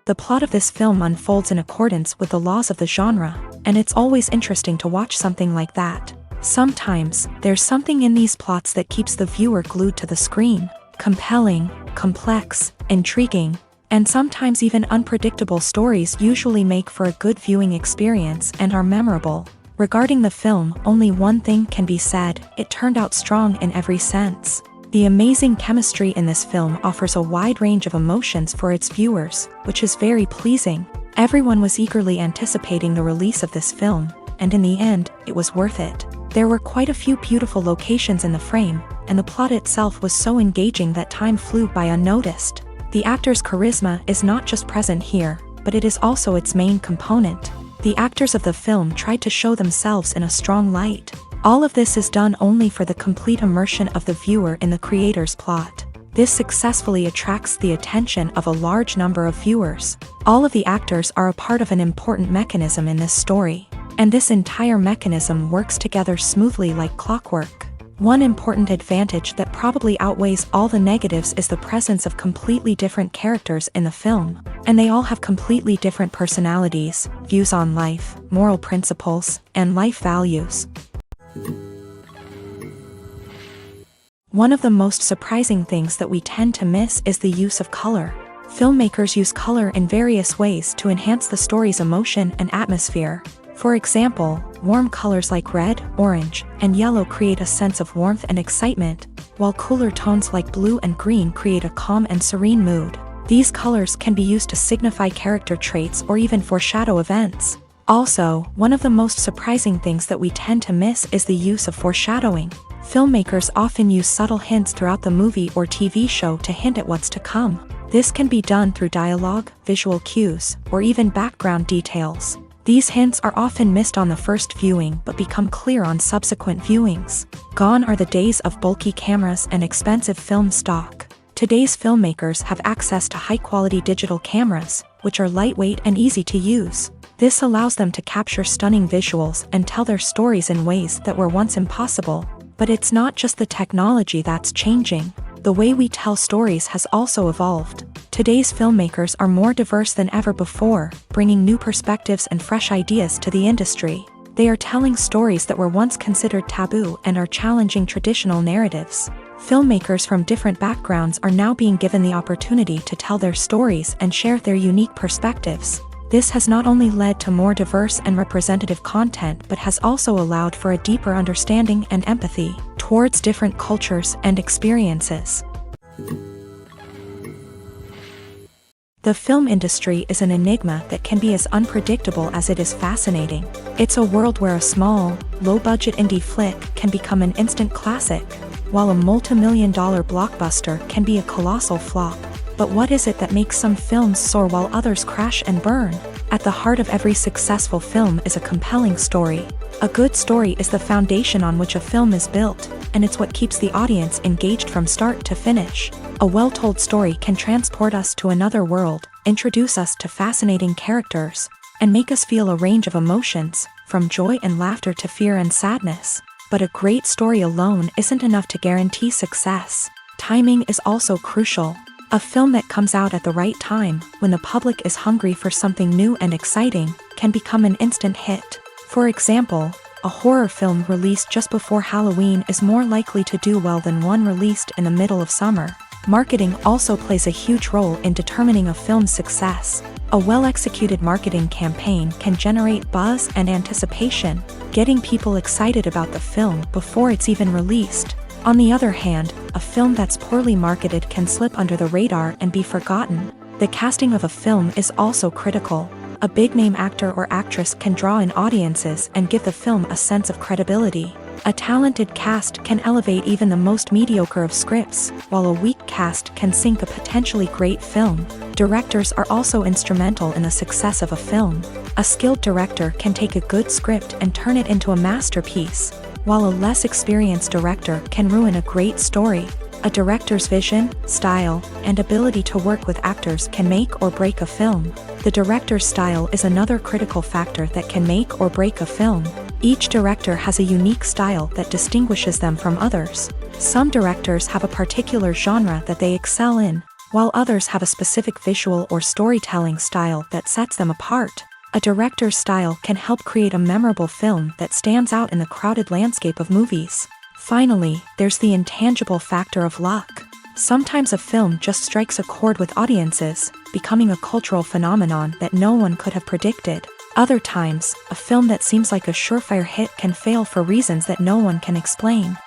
The plot of this film unfolds in accordance with the laws of the genre, and it's always interesting to watch something like that. Sometimes, there's something in these plots that keeps the viewer glued to the screen. Compelling, complex, intriguing, and sometimes even unpredictable stories usually make for a good viewing experience and are memorable. Regarding the film, only one thing can be said: it turned out strong in every sense. The amazing chemistry in this film offers a wide range of emotions for its viewers, which is very pleasing. Everyone was eagerly anticipating the release of this film, and in the end, it was worth it. There were quite a few beautiful locations in the frame, and the plot itself was so engaging that time flew by unnoticed. The actor's charisma is not just present here, but it is also its main component. The actors of the film tried to show themselves in a strong light. All of this is done only for the complete immersion of the viewer in the creator's plot. This successfully attracts the attention of a large number of viewers. All of the actors are a part of an important mechanism in this story, and this entire mechanism works together smoothly like clockwork. One important advantage that probably outweighs all the negatives is the presence of completely different characters in the film, and they all have completely different personalities, views on life, moral principles, and life values. One of the most surprising things that we tend to miss is the use of color. Filmmakers use color in various ways to enhance the story's emotion and atmosphere. For example, warm colors like red, orange, and yellow create a sense of warmth and excitement, while cooler tones like blue and green create a calm and serene mood. These colors can be used to signify character traits or even foreshadow events. Also, one of the most surprising things that we tend to miss is the use of foreshadowing. Filmmakers often use subtle hints throughout the movie or TV show to hint at what's to come. This can be done through dialogue, visual cues, or even background details. These hints are often missed on the first viewing but become clear on subsequent viewings. Gone are the days of bulky cameras and expensive film stock. Today's filmmakers have access to high-quality digital cameras, which are lightweight and easy to use. This allows them to capture stunning visuals and tell their stories in ways that were once impossible. But it's not just the technology that's changing. The way we tell stories has also evolved. Today's filmmakers are more diverse than ever before, bringing new perspectives and fresh ideas to the industry. They are telling stories that were once considered taboo and are challenging traditional narratives. Filmmakers from different backgrounds are now being given the opportunity to tell their stories and share their unique perspectives. This has not only led to more diverse and representative content but has also allowed for a deeper understanding and empathy towards different cultures and experiences. The film industry is an enigma that can be as unpredictable as it is fascinating. It's a world where a small, low-budget indie flick can become an instant classic, while a multi-million-dollar blockbuster can be a colossal flop. But what is it that makes some films soar while others crash and burn? At the heart of every successful film is a compelling story. A good story is the foundation on which a film is built, and it's what keeps the audience engaged from start to finish. A well-told story can transport us to another world, introduce us to fascinating characters, and make us feel a range of emotions, from joy and laughter to fear and sadness. But a great story alone isn't enough to guarantee success. Timing is also crucial. A film that comes out at the right time, when the public is hungry for something new and exciting, can become an instant hit. For example, a horror film released just before Halloween is more likely to do well than one released in the middle of summer. Marketing also plays a huge role in determining a film's success. A well-executed marketing campaign can generate buzz and anticipation, getting people excited about the film before it's even released. On the other hand, a film that's poorly marketed can slip under the radar and be forgotten. The casting of a film is also critical. A big-name actor or actress can draw in audiences and give the film a sense of credibility. A talented cast can elevate even the most mediocre of scripts, while a weak cast can sink a potentially great film. Directors are also instrumental in the success of a film. A skilled director can take a good script and turn it into a masterpiece, while a less experienced director can ruin a great story. A director's vision, style, and ability to work with actors can make or break a film. The director's style is another critical factor that can make or break a film. Each director has a unique style that distinguishes them from others. Some directors have a particular genre that they excel in, while others have a specific visual or storytelling style that sets them apart. A director's style can help create a memorable film that stands out in the crowded landscape of movies. Finally, there's the intangible factor of luck. Sometimes a film just strikes a chord with audiences, becoming a cultural phenomenon that no one could have predicted. Other times, a film that seems like a surefire hit can fail for reasons that no one can explain.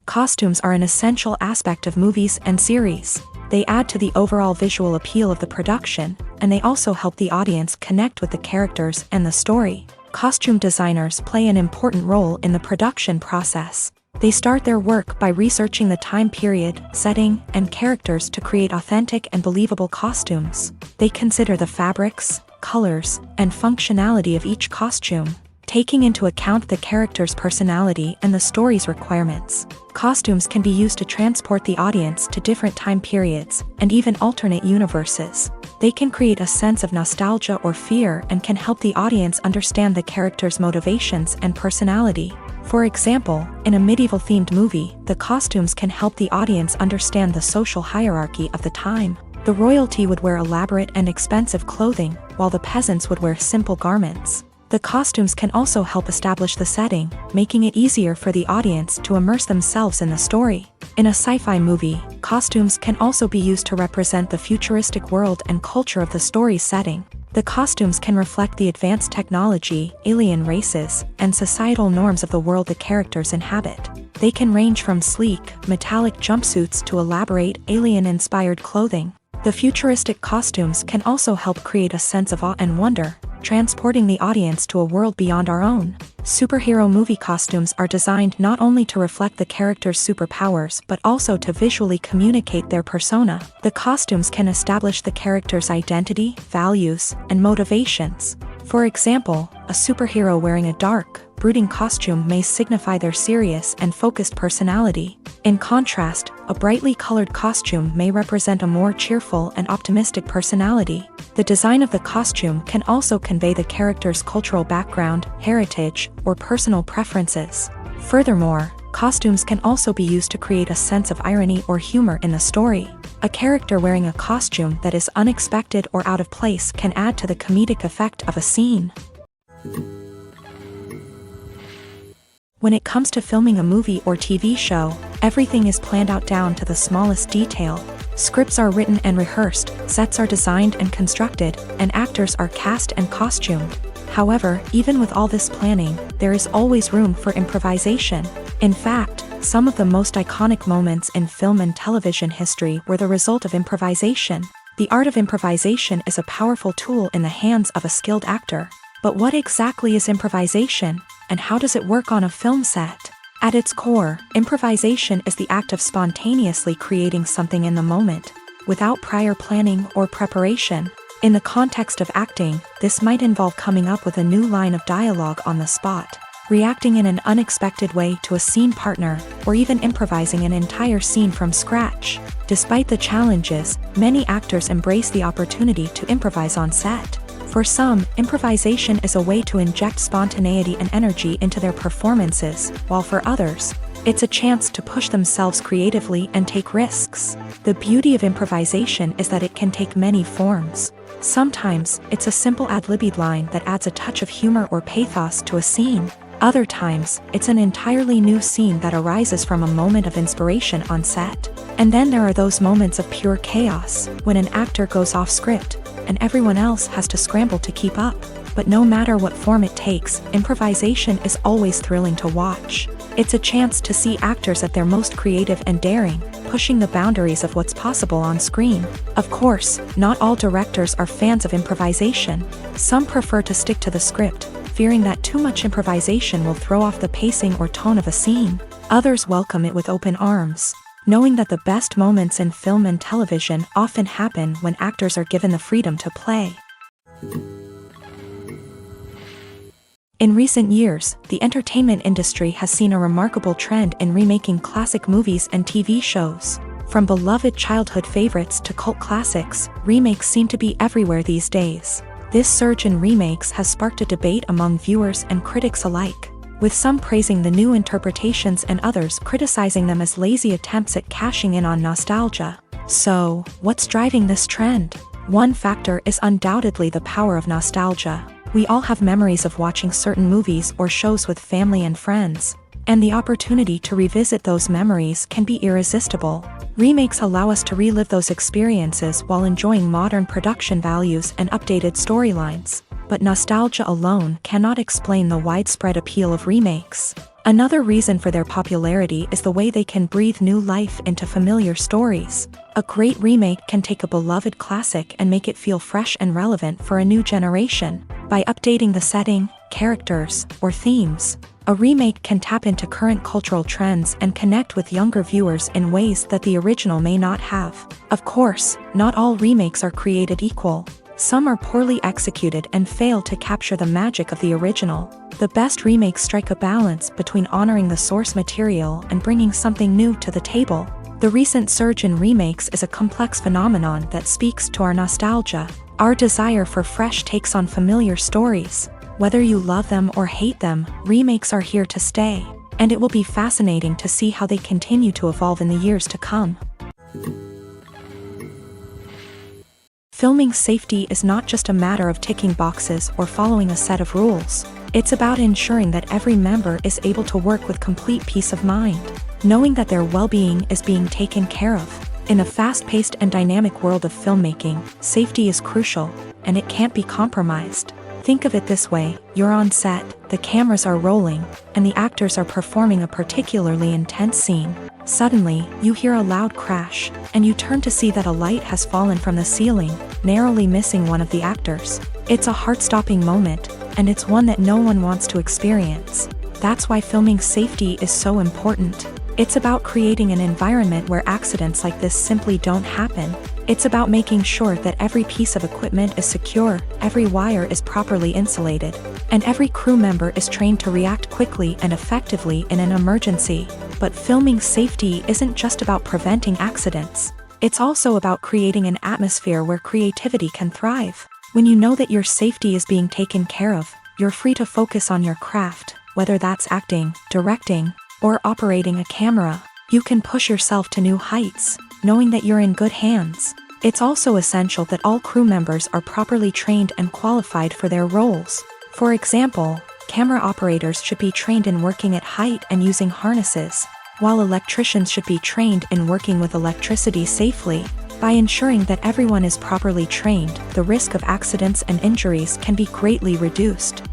Costumes are an essential aspect of movies and series. They add to the overall visual appeal of the production, and they also help the audience connect with the characters and the story. Costume designers play an important role in the production process. They start their work by researching the time period, setting, and characters to create authentic and believable costumes. They consider the fabrics, colors, and functionality of each costume, taking into account the character's personality and the story's requirements. Costumes can be used to transport the audience to different time periods and even alternate universes. They can create a sense of nostalgia or fear and can help the audience understand the character's motivations and personality. For example, in a medieval-themed movie, the costumes can help the audience understand the social hierarchy of the time. The royalty would wear elaborate and expensive clothing, while the peasants would wear simple garments. The costumes can also help establish the setting, making it easier for the audience to immerse themselves in the story. In a sci-fi movie, costumes can also be used to represent the futuristic world and culture of the story's setting. The costumes can reflect the advanced technology, alien races, and societal norms of the world the characters inhabit. They can range from sleek, metallic jumpsuits to elaborate, alien-inspired clothing. The futuristic costumes can also help create a sense of awe and wonder, transporting the audience to a world beyond our own. Superhero movie costumes are designed not only to reflect the character's superpowers but also to visually communicate their persona. The costumes can establish the character's identity, values, and motivations. For example, a superhero wearing a dark, brooding costume may signify their serious and focused personality. In contrast, a brightly colored costume may represent a more cheerful and optimistic personality. The design of the costume can also convey the character's cultural background, heritage, or personal preferences. Furthermore, costumes can also be used to create a sense of irony or humor in the story. A character wearing a costume that is unexpected or out of place can add to the comedic effect of a scene. When it comes to filming a movie or TV show, everything is planned out down to the smallest detail. Scripts are written and rehearsed, sets are designed and constructed, and actors are cast and costumed. However, even with all this planning, there is always room for improvisation. In fact, some of the most iconic moments in film and television history were the result of improvisation. The art of improvisation is a powerful tool in the hands of a skilled actor. But what exactly is improvisation, and how does it work on a film set? At its core, improvisation is the act of spontaneously creating something in the moment, without prior planning or preparation. In the context of acting, this might involve coming up with a new line of dialogue on the spot, reacting in an unexpected way to a scene partner, or even improvising an entire scene from scratch. Despite the challenges, many actors embrace the opportunity to improvise on set. For some, improvisation is a way to inject spontaneity and energy into their performances, while for others, it's a chance to push themselves creatively and take risks. The beauty of improvisation is that it can take many forms. Sometimes, it's a simple ad-libbed line that adds a touch of humor or pathos to a scene. Other times, it's an entirely new scene that arises from a moment of inspiration on set. And then there are those moments of pure chaos, when an actor goes off script, and everyone else has to scramble to keep up. But no matter what form it takes, improvisation is always thrilling to watch. It's a chance to see actors at their most creative and daring, pushing the boundaries of what's possible on screen. Of course, not all directors are fans of improvisation. Some prefer to stick to the script, fearing that too much improvisation will throw off the pacing or tone of a scene. Others welcome it with open arms, knowing that the best moments in film and television often happen when actors are given the freedom to play. In recent years, the entertainment industry has seen a remarkable trend in remaking classic movies and TV shows. From beloved childhood favorites to cult classics, remakes seem to be everywhere these days. This surge in remakes has sparked a debate among viewers and critics alike. with some praising the new interpretations and others criticizing them as lazy attempts at cashing in on nostalgia. So, what's driving this trend? One factor is undoubtedly the power of nostalgia. We all have memories of watching certain movies or shows with family and friends, and the opportunity to revisit those memories can be irresistible. Remakes allow us to relive those experiences while enjoying modern production values and updated storylines. But nostalgia alone cannot explain the widespread appeal of remakes. Another reason for their popularity is the way they can breathe new life into familiar stories. A great remake can take a beloved classic and make it feel fresh and relevant for a new generation. By updating the setting, characters, or themes, a remake can tap into current cultural trends and connect with younger viewers in ways that the original may not have. Of course, not all remakes are created equal. Some are poorly executed and fail to capture the magic of the original. The best remakes strike a balance between honoring the source material and bringing something new to the table. The recent surge in remakes is a complex phenomenon that speaks to our nostalgia, our desire for fresh takes on familiar stories. Whether you love them or hate them, remakes are here to stay, and it will be fascinating to see how they continue to evolve in the years to come. Filming safety is not just a matter of ticking boxes or following a set of rules. It's about ensuring that every member is able to work with complete peace of mind, knowing that their well-being is being taken care of. In a fast-paced and dynamic world of filmmaking, safety is crucial, and it can't be compromised. Think of it this way: you're on set, the cameras are rolling, and the actors are performing a particularly intense scene. Suddenly, you hear a loud crash, and you turn to see that a light has fallen from the ceiling, narrowly missing one of the actors. It's a heart-stopping moment, and it's one that no one wants to experience. That's why filming safety is so important. It's about creating an environment where accidents like this simply don't happen. It's about making sure that every piece of equipment is secure, every wire is properly insulated, and every crew member is trained to react quickly and effectively in an emergency. But filming safety isn't just about preventing accidents. It's also about creating an atmosphere where creativity can thrive. When you know that your safety is being taken care of, you're free to focus on your craft, whether that's acting, directing, or operating a camera. You can push yourself to new heights, knowing that you're in good hands. It's also essential that all crew members are properly trained and qualified for their roles. For example, camera operators should be trained in working at height and using harnesses, while electricians should be trained in working with electricity safely. By ensuring that everyone is properly trained, the risk of accidents and injuries can be greatly reduced.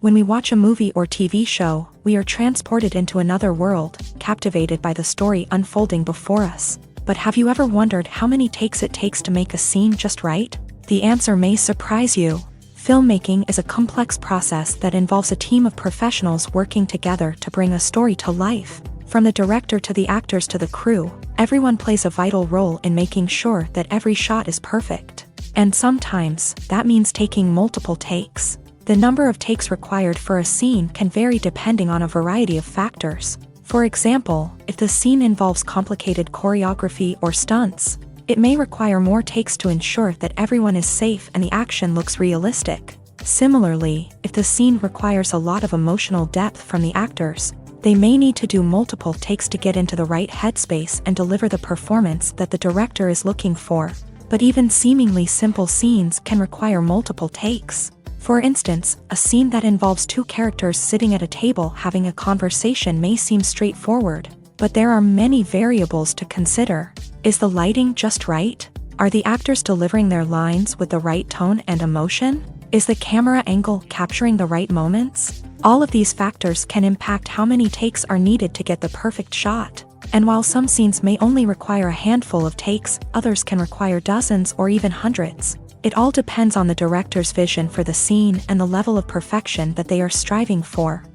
When we watch a movie or TV show, we are transported into another world, captivated by the story unfolding before us. But have you ever wondered how many takes it takes to make a scene just right? The answer may surprise you. Filmmaking is a complex process that involves a team of professionals working together to bring a story to life. From the director to the actors to the crew, everyone plays a vital role in making sure that every shot is perfect. And sometimes, that means taking multiple takes. The number of takes required for a scene can vary depending on a variety of factors. For example, if the scene involves complicated choreography or stunts, it may require more takes to ensure that everyone is safe and the action looks realistic. Similarly, if the scene requires a lot of emotional depth from the actors, they may need to do multiple takes to get into the right headspace and deliver the performance that the director is looking for. But even seemingly simple scenes can require multiple takes. For instance, a scene that involves two characters sitting at a table having a conversation may seem straightforward, but there are many variables to consider. Is the lighting just right? Are the actors delivering their lines with the right tone and emotion? Is the camera angle capturing the right moments? All of these factors can impact how many takes are needed to get the perfect shot. And while some scenes may only require a handful of takes, others can require dozens or even hundreds. It all depends on the director's vision for the scene and the level of perfection that they are striving for.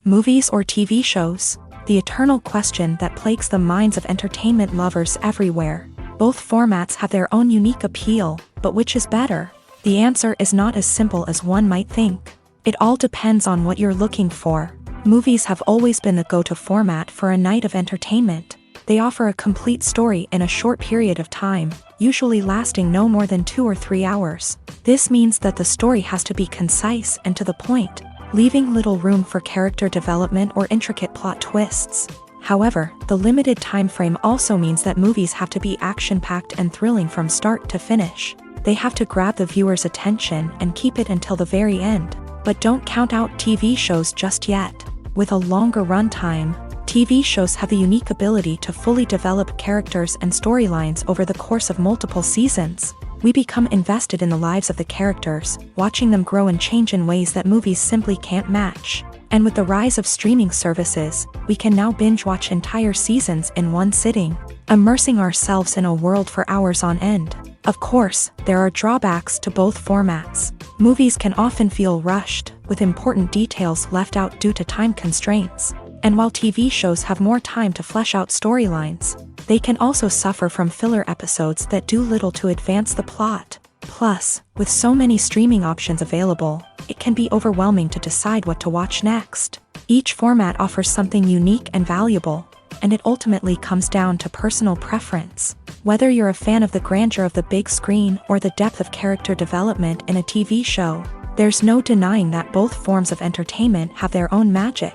Movies or TV shows? The eternal question that plagues the minds of entertainment lovers everywhere. Both formats have their own unique appeal, but which is better? The answer is not as simple as one might think. It all depends on what you're looking for. Movies have always been the go-to format for a night of entertainment. They offer a complete story in a short period of time, usually lasting no more than 2 or 3 hours. This means that the story has to be concise and to the point, leaving little room for character development or intricate plot twists. However, the limited time frame also means that movies have to be action-packed and thrilling from start to finish. They have to grab the viewer's attention and keep it until the very end. But don't count out TV shows just yet. With a longer runtime, TV shows have the unique ability to fully develop characters and storylines over the course of multiple seasons. We become invested in the lives of the characters, watching them grow and change in ways that movies simply can't match. And with the rise of streaming services, we can now binge-watch entire seasons in one sitting, immersing ourselves in a world for hours on end. Of course, there are drawbacks to both formats. Movies can often feel rushed, with important details left out due to time constraints. And while TV shows have more time to flesh out storylines, they can also suffer from filler episodes that do little to advance the plot. Plus, with so many streaming options available, it can be overwhelming to decide what to watch next. Each format offers something unique and valuable, and it ultimately comes down to personal preference. Whether you're a fan of the grandeur of the big screen or the depth of character development in a TV show, there's no denying that both forms of entertainment have their own magic.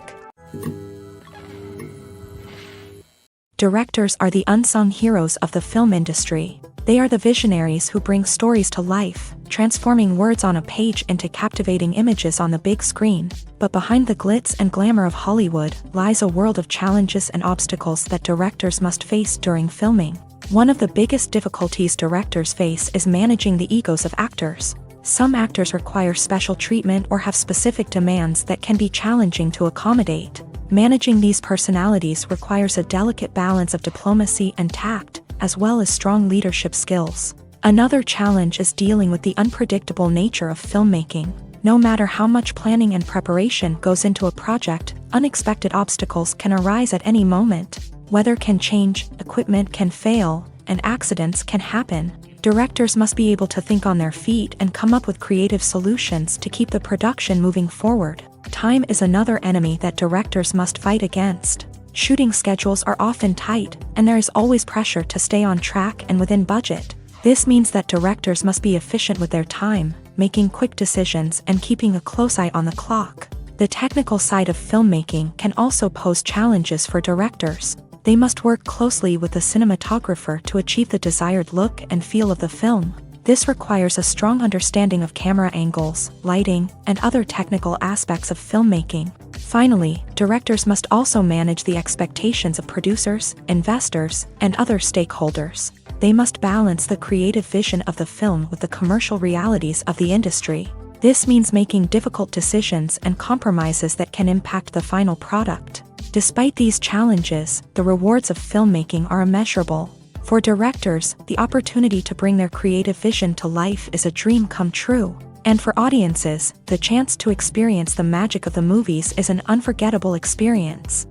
Directors are the unsung heroes of the film industry. They are the visionaries who bring stories to life, transforming words on a page into captivating images on the big screen. But behind the glitz and glamour of Hollywood lies a world of challenges and obstacles that directors must face during filming. One of the biggest difficulties directors face is managing the egos of actors. Some actors require special treatment or have specific demands that can be challenging to accommodate. Managing these personalities requires a delicate balance of diplomacy and tact, as well as strong leadership skills. Another challenge is dealing with the unpredictable nature of filmmaking. No matter how much planning and preparation goes into a project, unexpected obstacles can arise at any moment. Weather can change, equipment can fail, and accidents can happen. Directors must be able to think on their feet and come up with creative solutions to keep the production moving forward. Time is another enemy that directors must fight against. Shooting schedules are often tight, and there is always pressure to stay on track and within budget. This means that directors must be efficient with their time, making quick decisions and keeping a close eye on the clock. The technical side of filmmaking can also pose challenges for directors. They must work closely with the cinematographer to achieve the desired look and feel of the film. This requires a strong understanding of camera angles, lighting, and other technical aspects of filmmaking. Finally, directors must also manage the expectations of producers, investors, and other stakeholders. They must balance the creative vision of the film with the commercial realities of the industry. This means making difficult decisions and compromises that can impact the final product. Despite these challenges, the rewards of filmmaking are immeasurable. For directors, the opportunity to bring their creative vision to life is a dream come true. And for audiences, the chance to experience the magic of the movies is an unforgettable experience.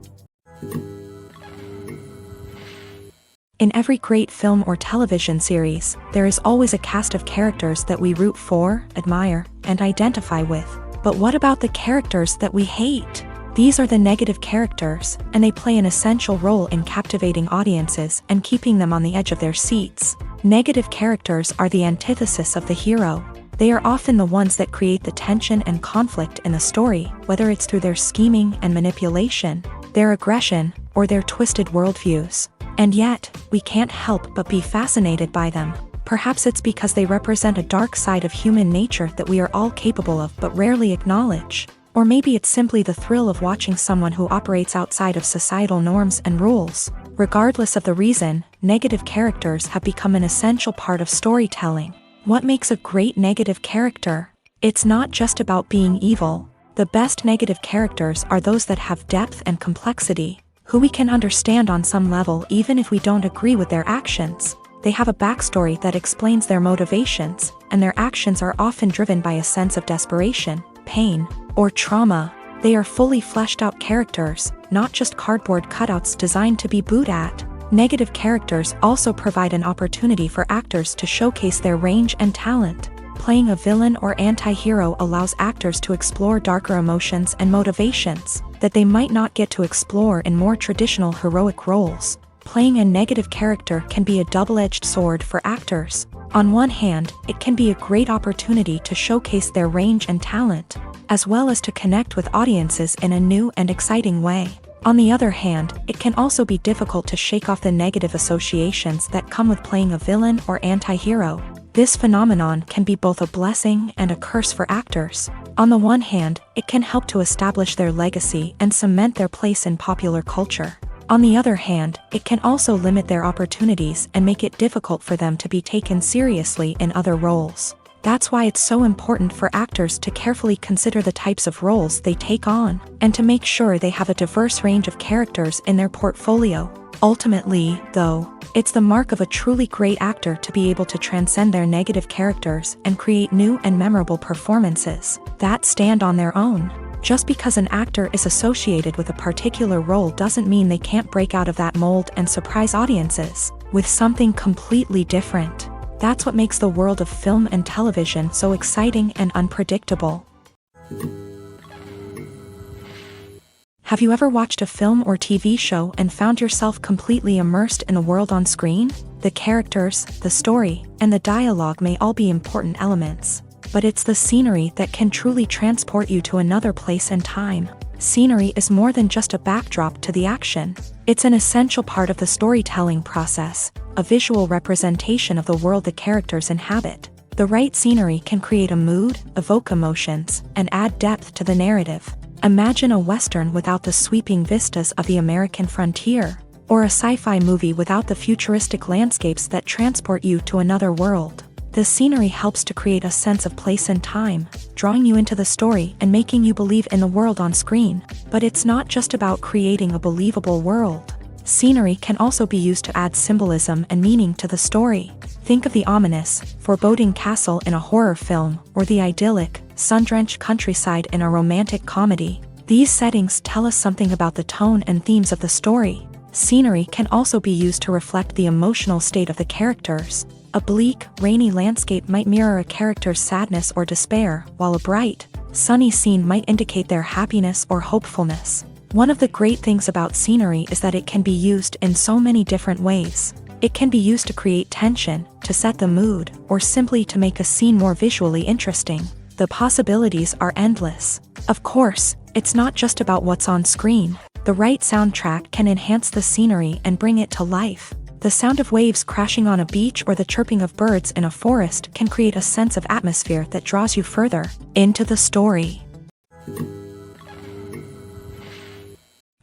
In every great film or television series, there is always a cast of characters that we root for, admire, and identify with. But what about the characters that we hate? These are the negative characters, and they play an essential role in captivating audiences and keeping them on the edge of their seats. Negative characters are the antithesis of the hero. They are often the ones that create the tension and conflict in the story, whether it's through their scheming and manipulation, their aggression, or their twisted worldviews. And yet, we can't help but be fascinated by them. Perhaps it's because they represent a dark side of human nature that we are all capable of but rarely acknowledge. Or maybe it's simply the thrill of watching someone who operates outside of societal norms and rules. Regardless of the reason, negative characters have become an essential part of storytelling. What makes a great negative character? It's not just about being evil. The best negative characters are those that have depth and complexity, who we can understand on some level even if we don't agree with their actions. They have a backstory that explains their motivations, and their actions are often driven by a sense of desperation, pain, or trauma. They are fully fleshed out characters, not just cardboard cutouts designed to be booed at. Negative characters also provide an opportunity for actors to showcase their range and talent. Playing a villain or anti-hero allows actors to explore darker emotions and motivations that they might not get to explore in more traditional heroic roles. Playing a negative character can be a double-edged sword for actors. On one hand, it can be a great opportunity to showcase their range and talent, as well as to connect with audiences in a new and exciting way. On the other hand, it can also be difficult to shake off the negative associations that come with playing a villain or anti-hero. This phenomenon can be both a blessing and a curse for actors. On the one hand, it can help to establish their legacy and cement their place in popular culture. On the other hand, it can also limit their opportunities and make it difficult for them to be taken seriously in other roles. That's why it's so important for actors to carefully consider the types of roles they take on, and to make sure they have a diverse range of characters in their portfolio. Ultimately, though, it's the mark of a truly great actor to be able to transcend their negative characters and create new and memorable performances that stand on their own. Just because an actor is associated with a particular role doesn't mean they can't break out of that mold and surprise audiences with something completely different. That's what makes the world of film and television so exciting and unpredictable. Have you ever watched a film or TV show and found yourself completely immersed in the world on screen? The characters, the story, and the dialogue may all be important elements, but it's the scenery that can truly transport you to another place and time. Scenery is more than just a backdrop to the action. It's an essential part of the storytelling process, a visual representation of the world the characters inhabit. The right scenery can create a mood, evoke emotions, and add depth to the narrative. Imagine a Western without the sweeping vistas of the American frontier, or a sci-fi movie without the futuristic landscapes that transport you to another world. The scenery helps to create a sense of place and time, drawing you into the story and making you believe in the world on screen. But it's not just about creating a believable world. Scenery can also be used to add symbolism and meaning to the story. Think of the ominous, foreboding castle in a horror film, or the idyllic, sun-drenched countryside in a romantic comedy. These settings tell us something about the tone and themes of the story. Scenery can also be used to reflect the emotional state of the characters. A bleak, rainy landscape might mirror a character's sadness or despair, while a bright, sunny scene might indicate their happiness or hopefulness. One of the great things about scenery is that it can be used in so many different ways. It can be used to create tension, to set the mood, or simply to make a scene more visually interesting. The possibilities are endless. Of course, it's not just about what's on screen. The right soundtrack can enhance the scenery and bring it to life. The sound of waves crashing on a beach or the chirping of birds in a forest can create a sense of atmosphere that draws you further into the story.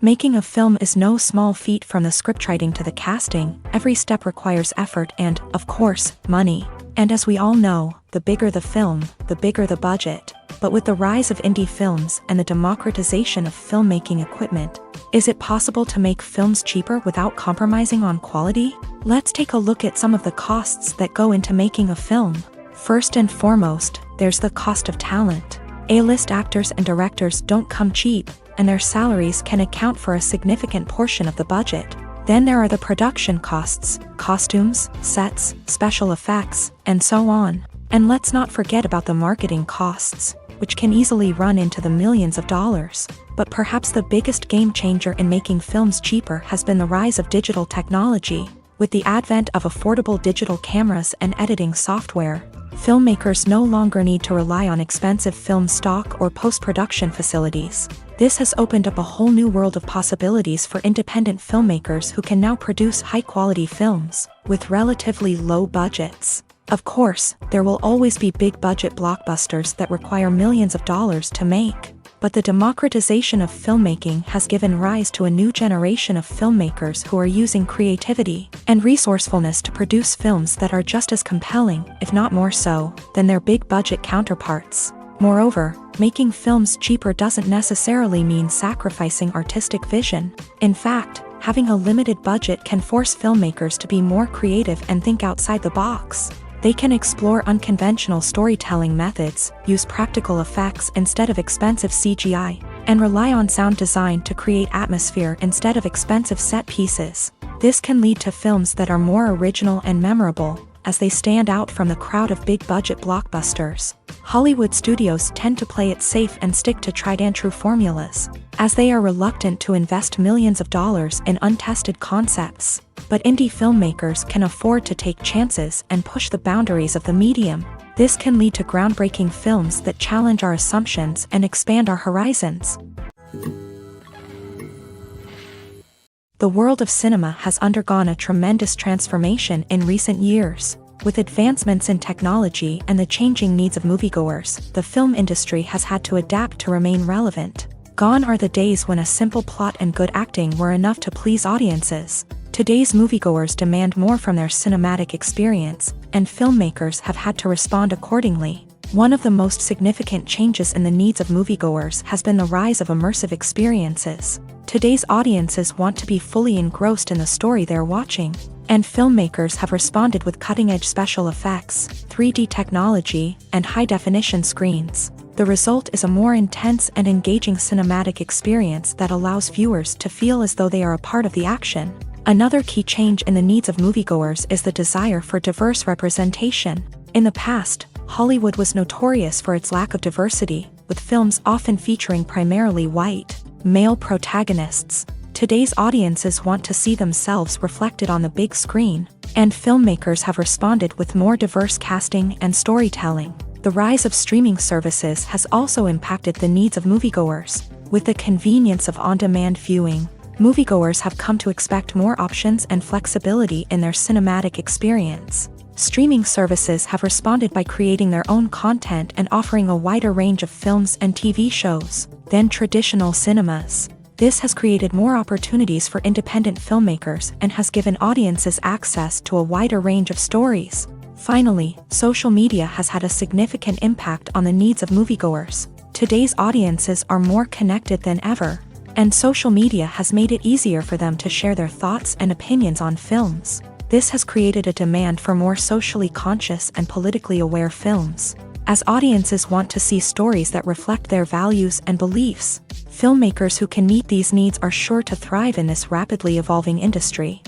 Making a film is no small feat. From the scriptwriting to the casting, every step requires effort and, of course, money. And as we all know, the bigger the film, the bigger the budget. But with the rise of indie films and the democratization of filmmaking equipment, is it possible to make films cheaper without compromising on quality? Let's take a look at some of the costs that go into making a film. First and foremost, there's the cost of talent. A-list actors and directors don't come cheap, and their salaries can account for a significant portion of the budget. Then there are the production costs, costumes, sets, special effects, and so on. And let's not forget about the marketing costs, which can easily run into the millions of dollars. But perhaps the biggest game changer in making films cheaper has been the rise of digital technology. With the advent of affordable digital cameras and editing software, filmmakers no longer need to rely on expensive film stock or post-production facilities. This has opened up a whole new world of possibilities for independent filmmakers who can now produce high-quality films with relatively low budgets. Of course, there will always be big-budget blockbusters that require millions of dollars to make. But the democratization of filmmaking has given rise to a new generation of filmmakers who are using creativity and resourcefulness to produce films that are just as compelling, if not more so, than their big-budget counterparts. Moreover, making films cheaper doesn't necessarily mean sacrificing artistic vision. In fact, having a limited budget can force filmmakers to be more creative and think outside the box. They can explore unconventional storytelling methods, use practical effects instead of expensive CGI, and rely on sound design to create atmosphere instead of expensive set pieces. This can lead to films that are more original and memorable, as they stand out from the crowd of big-budget blockbusters. Hollywood studios tend to play it safe and stick to tried-and-true formulas, as they are reluctant to invest millions of dollars in untested concepts. But indie filmmakers can afford to take chances and push the boundaries of the medium. This can lead to groundbreaking films that challenge our assumptions and expand our horizons. The world of cinema has undergone a tremendous transformation in recent years. With advancements in technology and the changing needs of moviegoers, the film industry has had to adapt to remain relevant. Gone are the days when a simple plot and good acting were enough to please audiences. Today's moviegoers demand more from their cinematic experience, and filmmakers have had to respond accordingly. One of the most significant changes in the needs of moviegoers has been the rise of immersive experiences. Today's audiences want to be fully engrossed in the story they're watching, and filmmakers have responded with cutting-edge special effects, 3D technology, and high-definition screens. The result is a more intense and engaging cinematic experience that allows viewers to feel as though they are a part of the action. Another key change in the needs of moviegoers is the desire for diverse representation. In the past, Hollywood was notorious for its lack of diversity, with films often featuring primarily white, male protagonists. Today's audiences want to see themselves reflected on the big screen, and filmmakers have responded with more diverse casting and storytelling. The rise of streaming services has also impacted the needs of moviegoers. With the convenience of on-demand viewing, moviegoers have come to expect more options and flexibility in their cinematic experience. Streaming services have responded by creating their own content and offering a wider range of films and TV shows than traditional cinemas. This has created more opportunities for independent filmmakers and has given audiences access to a wider range of stories. Finally, social media has had a significant impact on the needs of moviegoers. Today's audiences are more connected than ever, and social media has made it easier for them to share their thoughts and opinions on films. This has created a demand for more socially conscious and politically aware films. As audiences want to see stories that reflect their values and beliefs, filmmakers who can meet these needs are sure to thrive in this rapidly evolving industry.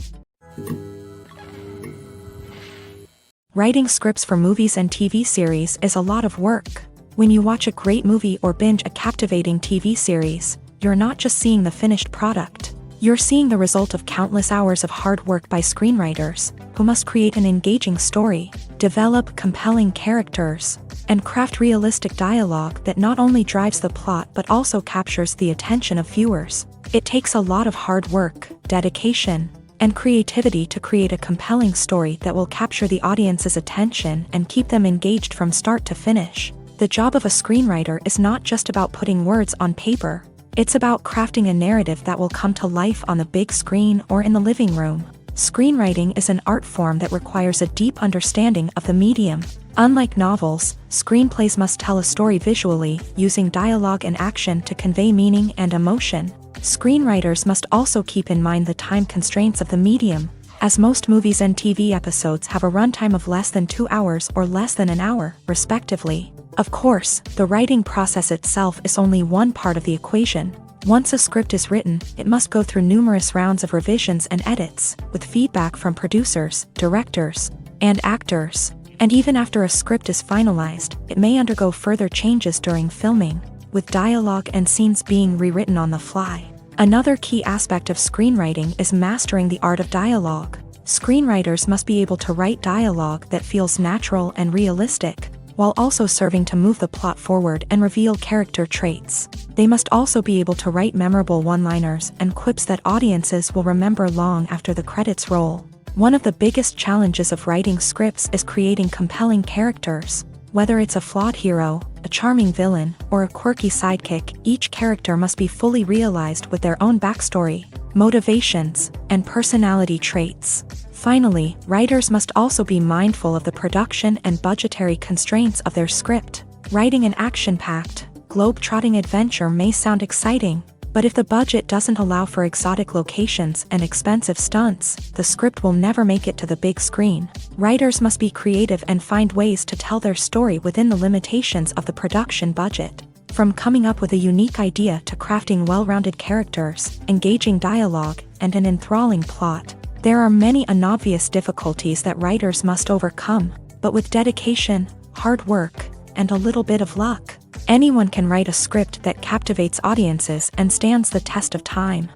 Writing scripts for movies and TV series is a lot of work. When you watch a great movie or binge a captivating TV series, you're not just seeing the finished product. You're seeing the result of countless hours of hard work by screenwriters, who must create an engaging story, develop compelling characters, and craft realistic dialogue that not only drives the plot but also captures the attention of viewers. It takes a lot of hard work, dedication, and creativity to create a compelling story that will capture the audience's attention and keep them engaged from start to finish. The job of a screenwriter is not just about putting words on paper. It's about crafting a narrative that will come to life on the big screen or in the living room. Screenwriting is an art form that requires a deep understanding of the medium. Unlike novels, screenplays must tell a story visually, using dialogue and action to convey meaning and emotion. Screenwriters must also keep in mind the time constraints of the medium, as most movies and TV episodes have a runtime of less than 2 hours or less than an hour, respectively. Of course, the writing process itself is only one part of the equation. Once a script is written, it must go through numerous rounds of revisions and edits, with feedback from producers, directors, and actors. And even after a script is finalized, it may undergo further changes during filming, with dialogue and scenes being rewritten on the fly. Another key aspect of screenwriting is mastering the art of dialogue. Screenwriters must be able to write dialogue that feels natural and realistic, while also serving to move the plot forward and reveal character traits. They must also be able to write memorable one-liners and quips that audiences will remember long after the credits roll. One of the biggest challenges of writing scripts is creating compelling characters. Whether it's a flawed hero, a charming villain, or a quirky sidekick, each character must be fully realized with their own backstory, motivations, and personality traits. Finally, writers must also be mindful of the production and budgetary constraints of their script. Writing an action-packed, globe-trotting adventure may sound exciting, but if the budget doesn't allow for exotic locations and expensive stunts, the script will never make it to the big screen. Writers must be creative and find ways to tell their story within the limitations of the production budget. From coming up with a unique idea to crafting well-rounded characters, engaging dialogue, and an enthralling plot, there are many unobvious difficulties that writers must overcome, but with dedication, hard work, and a little bit of luck. Anyone can write a script that captivates audiences and stands the test of time.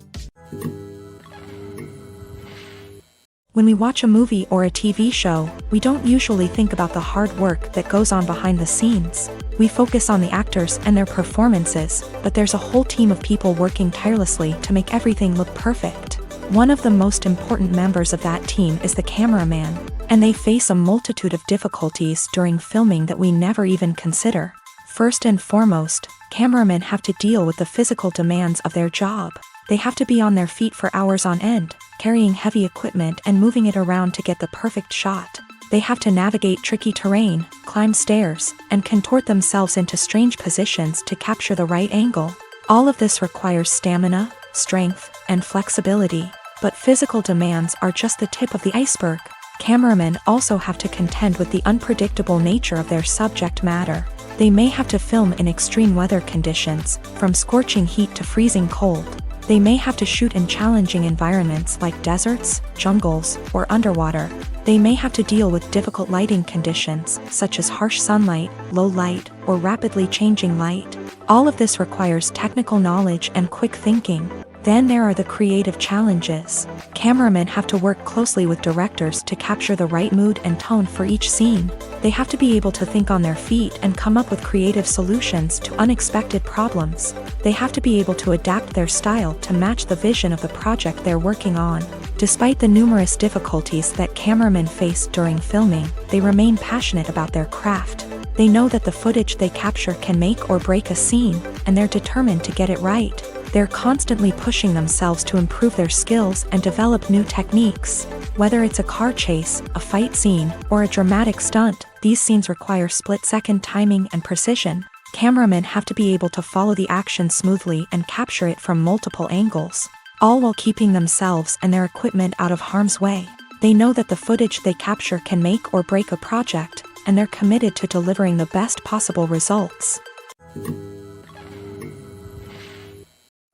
When we watch a movie or a TV show, we don't usually think about the hard work that goes on behind the scenes. We focus on the actors and their performances, but there's a whole team of people working tirelessly to make everything look perfect. One of the most important members of that team is the cameraman, and they face a multitude of difficulties during filming that we never even consider. First and foremost, cameramen have to deal with the physical demands of their job. They have to be on their feet for hours on end, carrying heavy equipment and moving it around to get the perfect shot. They have to navigate tricky terrain, climb stairs, and contort themselves into strange positions to capture the right angle. All of this requires stamina, strength, and flexibility. But physical demands are just the tip of the iceberg. Cameramen also have to contend with the unpredictable nature of their subject matter. They may have to film in extreme weather conditions, from scorching heat to freezing cold. They may have to shoot in challenging environments like deserts, jungles, or underwater. They may have to deal with difficult lighting conditions, such as harsh sunlight, low light, or rapidly changing light. All of this requires technical knowledge and quick thinking. Then there are the creative challenges. Cameramen have to work closely with directors to capture the right mood and tone for each scene. They have to be able to think on their feet and come up with creative solutions to unexpected problems. They have to be able to adapt their style to match the vision of the project they're working on. Despite the numerous difficulties that cameramen face during filming, they remain passionate about their craft. They know that the footage they capture can make or break a scene, and they're determined to get it right. They're constantly pushing themselves to improve their skills and develop new techniques. Whether it's a car chase, a fight scene, or a dramatic stunt, these scenes require split-second timing and precision. Cameramen have to be able to follow the action smoothly and capture it from multiple angles, all while keeping themselves and their equipment out of harm's way. They know that the footage they capture can make or break a project, and they're committed to delivering the best possible results.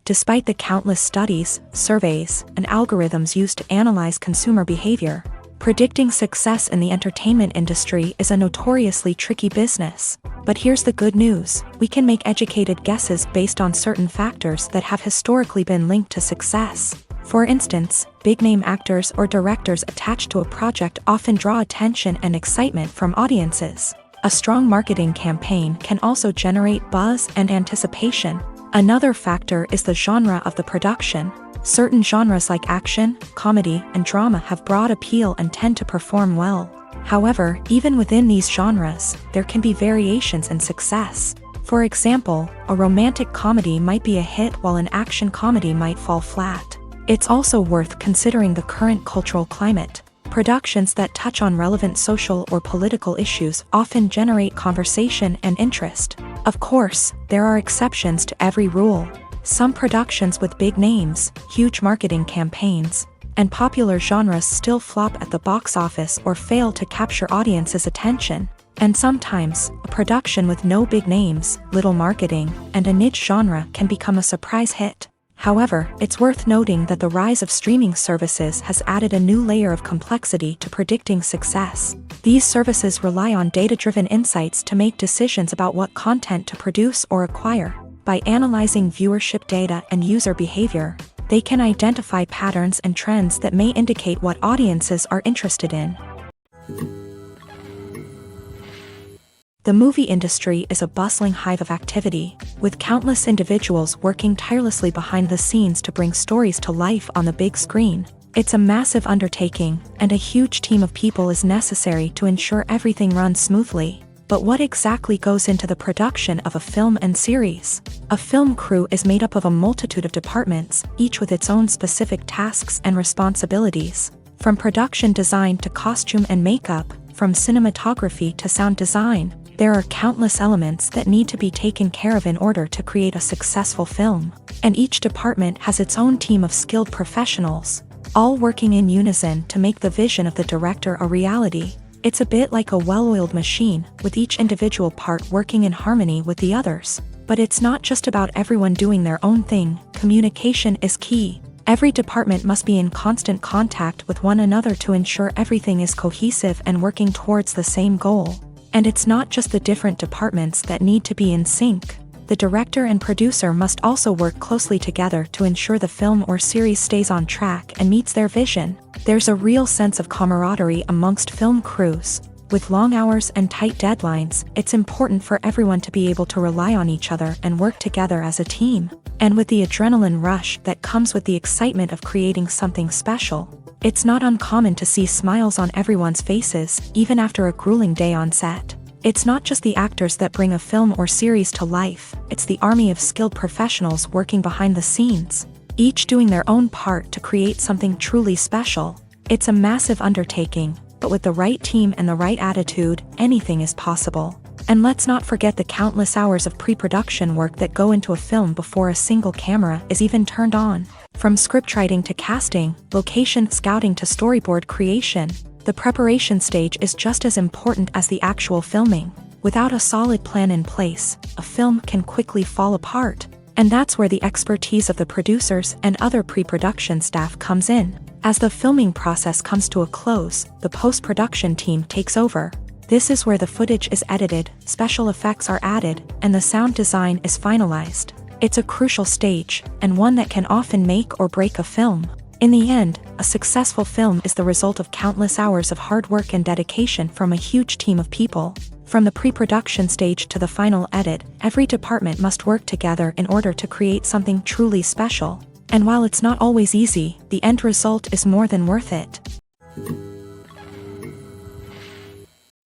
Despite the countless studies, surveys, and algorithms used to analyze consumer behavior, predicting success in the entertainment industry is a notoriously tricky business. But here's the good news: we can make educated guesses based on certain factors that have historically been linked to success. For instance, big-name actors or directors attached to a project often draw attention and excitement from audiences. A strong marketing campaign can also generate buzz and anticipation. Another factor is the genre of the production. Certain genres like action, comedy, and drama have broad appeal and tend to perform well. However, even within these genres, there can be variations in success. For example, a romantic comedy might be a hit while an action comedy might fall flat. It's also worth considering the current cultural climate. Productions that touch on relevant social or political issues often generate conversation and interest. Of course, there are exceptions to every rule. Some productions with big names, huge marketing campaigns, and popular genres still flop at the box office or fail to capture audiences' attention. And sometimes, a production with no big names, little marketing, and a niche genre can become a surprise hit. However, it's worth noting that the rise of streaming services has added a new layer of complexity to predicting success. These services rely on data-driven insights to make decisions about what content to produce or acquire. By analyzing viewership data and user behavior, they can identify patterns and trends that may indicate what audiences are interested in. The movie industry is a bustling hive of activity, with countless individuals working tirelessly behind the scenes to bring stories to life on the big screen. It's a massive undertaking, and a huge team of people is necessary to ensure everything runs smoothly. But what exactly goes into the production of a film and series? A film crew is made up of a multitude of departments, each with its own specific tasks and responsibilities. From production design to costume and makeup, from cinematography to sound design, there are countless elements that need to be taken care of in order to create a successful film. And each department has its own team of skilled professionals, all working in unison to make the vision of the director a reality. It's a bit like a well-oiled machine, with each individual part working in harmony with the others. But it's not just about everyone doing their own thing. Communication is key. Every department must be in constant contact with one another to ensure everything is cohesive and working towards the same goal. And it's not just the different departments that need to be in sync. The director and producer must also work closely together to ensure the film or series stays on track and meets their vision. There's a real sense of camaraderie amongst film crews. With long hours and tight deadlines, it's important for everyone to be able to rely on each other and work together as a team. And with the adrenaline rush that comes with the excitement of creating something special, it's not uncommon to see smiles on everyone's faces, even after a grueling day on set. It's not just the actors that bring a film or series to life, it's the army of skilled professionals working behind the scenes, each doing their own part to create something truly special. It's a massive undertaking, but with the right team and the right attitude, anything is possible. And let's not forget the countless hours of pre-production work that go into a film before a single camera is even turned on. From scriptwriting to casting, location scouting to storyboard creation, the preparation stage is just as important as the actual filming. Without a solid plan in place, a film can quickly fall apart. And that's where the expertise of the producers and other pre-production staff comes in. As the filming process comes to a close, the post-production team takes over. This is where the footage is edited, special effects are added, and the sound design is finalized. It's a crucial stage, and one that can often make or break a film. In the end, a successful film is the result of countless hours of hard work and dedication from a huge team of people. From the pre-production stage to the final edit, every department must work together in order to create something truly special. And while it's not always easy, the end result is more than worth it.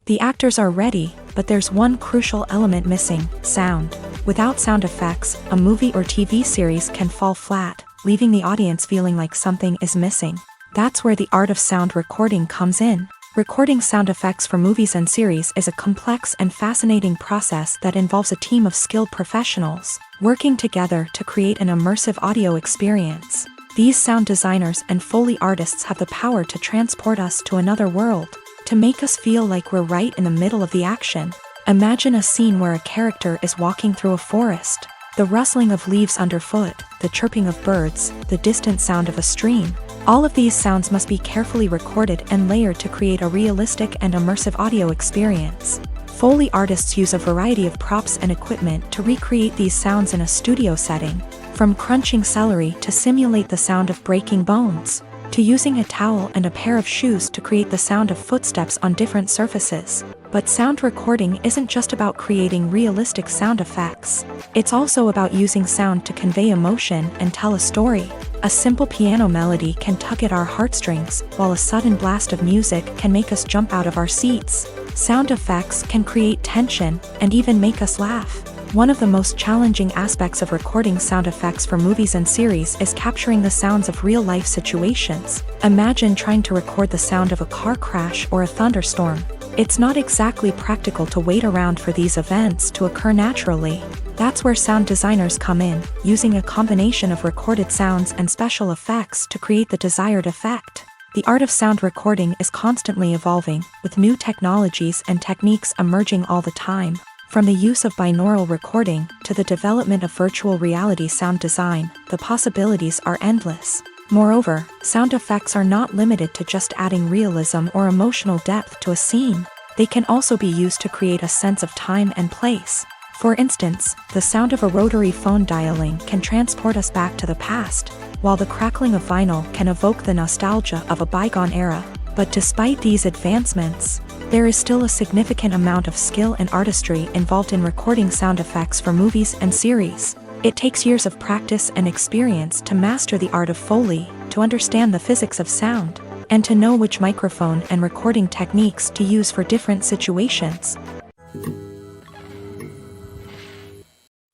The actors are ready, but there's one crucial element missing: sound. Without sound effects, a movie or TV series can fall flat, leaving the audience feeling like something is missing. That's where the art of sound recording comes in. Recording sound effects for movies and series is a complex and fascinating process that involves a team of skilled professionals working together to create an immersive audio experience. These sound designers and Foley artists have the power to transport us to another world, to make us feel like we're right in the middle of the action. Imagine a scene where a character is walking through a forest. The rustling of leaves underfoot, the chirping of birds, the distant sound of a stream. All of these sounds must be carefully recorded and layered to create a realistic and immersive audio experience. Foley artists use a variety of props and equipment to recreate these sounds in a studio setting, from crunching celery to simulate the sound of breaking bones, to using a towel and a pair of shoes to create the sound of footsteps on different surfaces. But sound recording isn't just about creating realistic sound effects. It's also about using sound to convey emotion and tell a story. A simple piano melody can tug at our heartstrings, while a sudden blast of music can make us jump out of our seats. Sound effects can create tension and even make us laugh. One of the most challenging aspects of recording sound effects for movies and series is capturing the sounds of real-life situations. Imagine trying to record the sound of a car crash or a thunderstorm. It's not exactly practical to wait around for these events to occur naturally. That's where sound designers come in, using a combination of recorded sounds and special effects to create the desired effect. The art of sound recording is constantly evolving, with new technologies and techniques emerging all the time. From the use of binaural recording to the development of virtual reality sound design, the possibilities are endless. Moreover, sound effects are not limited to just adding realism or emotional depth to a scene. They can also be used to create a sense of time and place. For instance, the sound of a rotary phone dialing can transport us back to the past, while the crackling of vinyl can evoke the nostalgia of a bygone era. But despite these advancements, there is still a significant amount of skill and artistry involved in recording sound effects for movies and series. It takes years of practice and experience to master the art of Foley, to understand the physics of sound, and to know which microphone and recording techniques to use for different situations.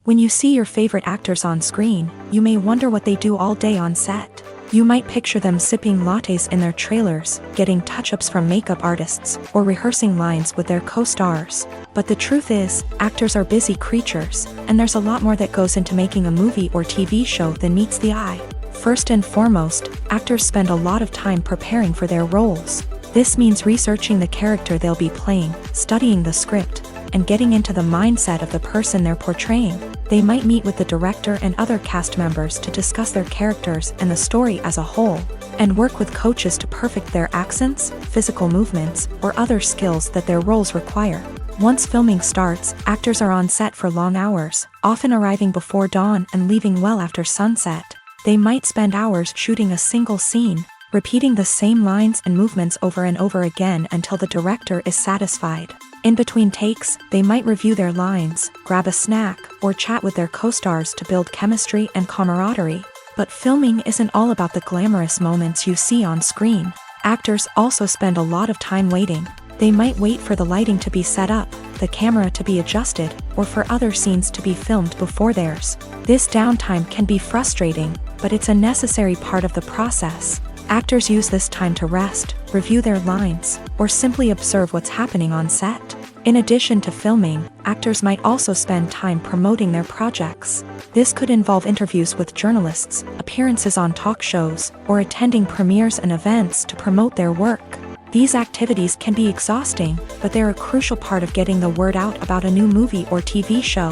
When you see your favorite actors on screen, you may wonder what they do all day on set. You might picture them sipping lattes in their trailers, getting touch-ups from makeup artists, or rehearsing lines with their co-stars. But the truth is, actors are busy creatures, and there's a lot more that goes into making a movie or TV show than meets the eye. First and foremost, actors spend a lot of time preparing for their roles. This means researching the character they'll be playing, studying the script, and getting into the mindset of the person they're portraying. They might meet with the director and other cast members to discuss their characters and the story as a whole, and work with coaches to perfect their accents, physical movements, or other skills that their roles require. Once filming starts, actors are on set for long hours, often arriving before dawn and leaving well after sunset. They might spend hours shooting a single scene, repeating the same lines and movements over and over again until the director is satisfied. In between takes, they might review their lines, grab a snack, or chat with their co-stars to build chemistry and camaraderie. But filming isn't all about the glamorous moments you see on screen. Actors also spend a lot of time waiting. They might wait for the lighting to be set up, the camera to be adjusted, or for other scenes to be filmed before theirs. This downtime can be frustrating, but it's a necessary part of the process. Actors use this time to rest, review their lines, or simply observe what's happening on set. In addition to filming, actors might also spend time promoting their projects. This could involve interviews with journalists, appearances on talk shows, or attending premieres and events to promote their work. These activities can be exhausting, but they're a crucial part of getting the word out about a new movie or TV show.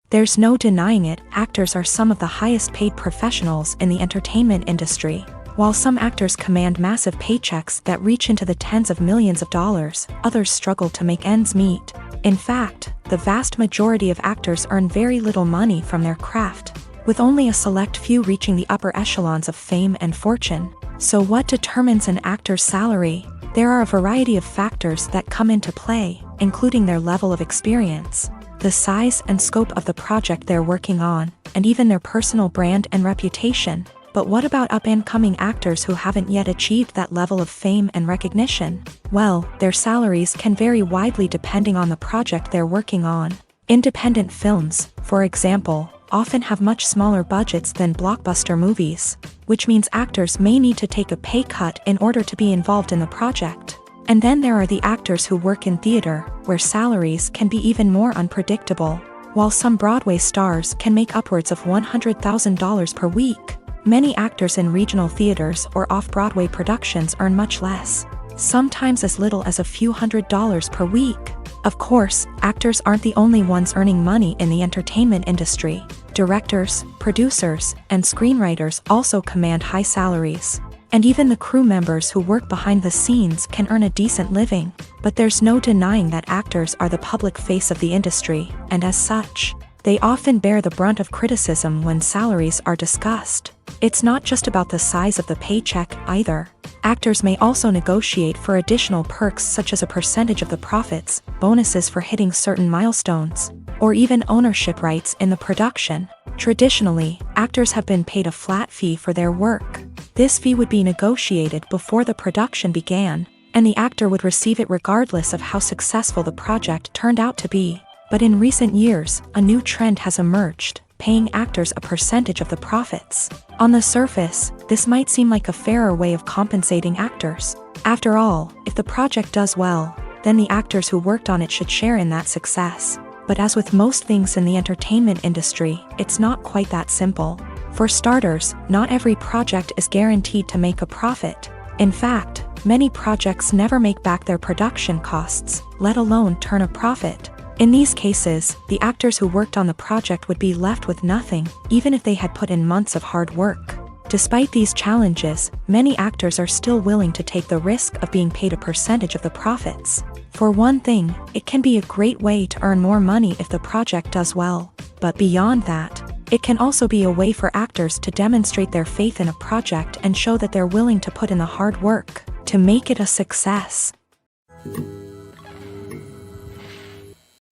There's no denying it, actors are some of the highest paid professionals in the entertainment industry. While some actors command massive paychecks that reach into the tens of millions of dollars, others struggle to make ends meet. In fact, the vast majority of actors earn very little money from their craft, with only a select few reaching the upper echelons of fame and fortune. So what determines an actor's salary? There are a variety of factors that come into play, including their level of experience, the size and scope of the project they're working on, and even their personal brand and reputation. But what about up-and-coming actors who haven't yet achieved that level of fame and recognition? Well, their salaries can vary widely depending on the project they're working on. Independent films, for example, often have much smaller budgets than blockbuster movies, which means actors may need to take a pay cut in order to be involved in the project. And then there are the actors who work in theater, where salaries can be even more unpredictable. While some Broadway stars can make upwards of $100,000 per week, many actors in regional theaters or off-Broadway productions earn much less, sometimes as little as a few $100s per week. Of course, actors aren't the only ones earning money in the entertainment industry. Directors, producers, and screenwriters also command high salaries. And even the crew members who work behind the scenes can earn a decent living. But there's no denying that actors are the public face of the industry, and as such, they often bear the brunt of criticism when salaries are discussed. It's not just about the size of the paycheck, either. Actors may also negotiate for additional perks such as a percentage of the profits, bonuses for hitting certain milestones, or even ownership rights in the production. Traditionally, actors have been paid a flat fee for their work. This fee would be negotiated before the production began, and the actor would receive it regardless of how successful the project turned out to be. But in recent years, a new trend has emerged, paying actors a percentage of the profits. On the surface, this might seem like a fairer way of compensating actors. After all, if the project does well, then the actors who worked on it should share in that success. But as with most things in the entertainment industry, it's not quite that simple. For starters, not every project is guaranteed to make a profit. In fact, many projects never make back their production costs, let alone turn a profit. In these cases, the actors who worked on the project would be left with nothing, even if they had put in months of hard work. Despite these challenges, many actors are still willing to take the risk of being paid a percentage of the profits. For one thing, it can be a great way to earn more money if the project does well. But beyond that, it can also be a way for actors to demonstrate their faith in a project and show that they're willing to put in the hard work to make it a success.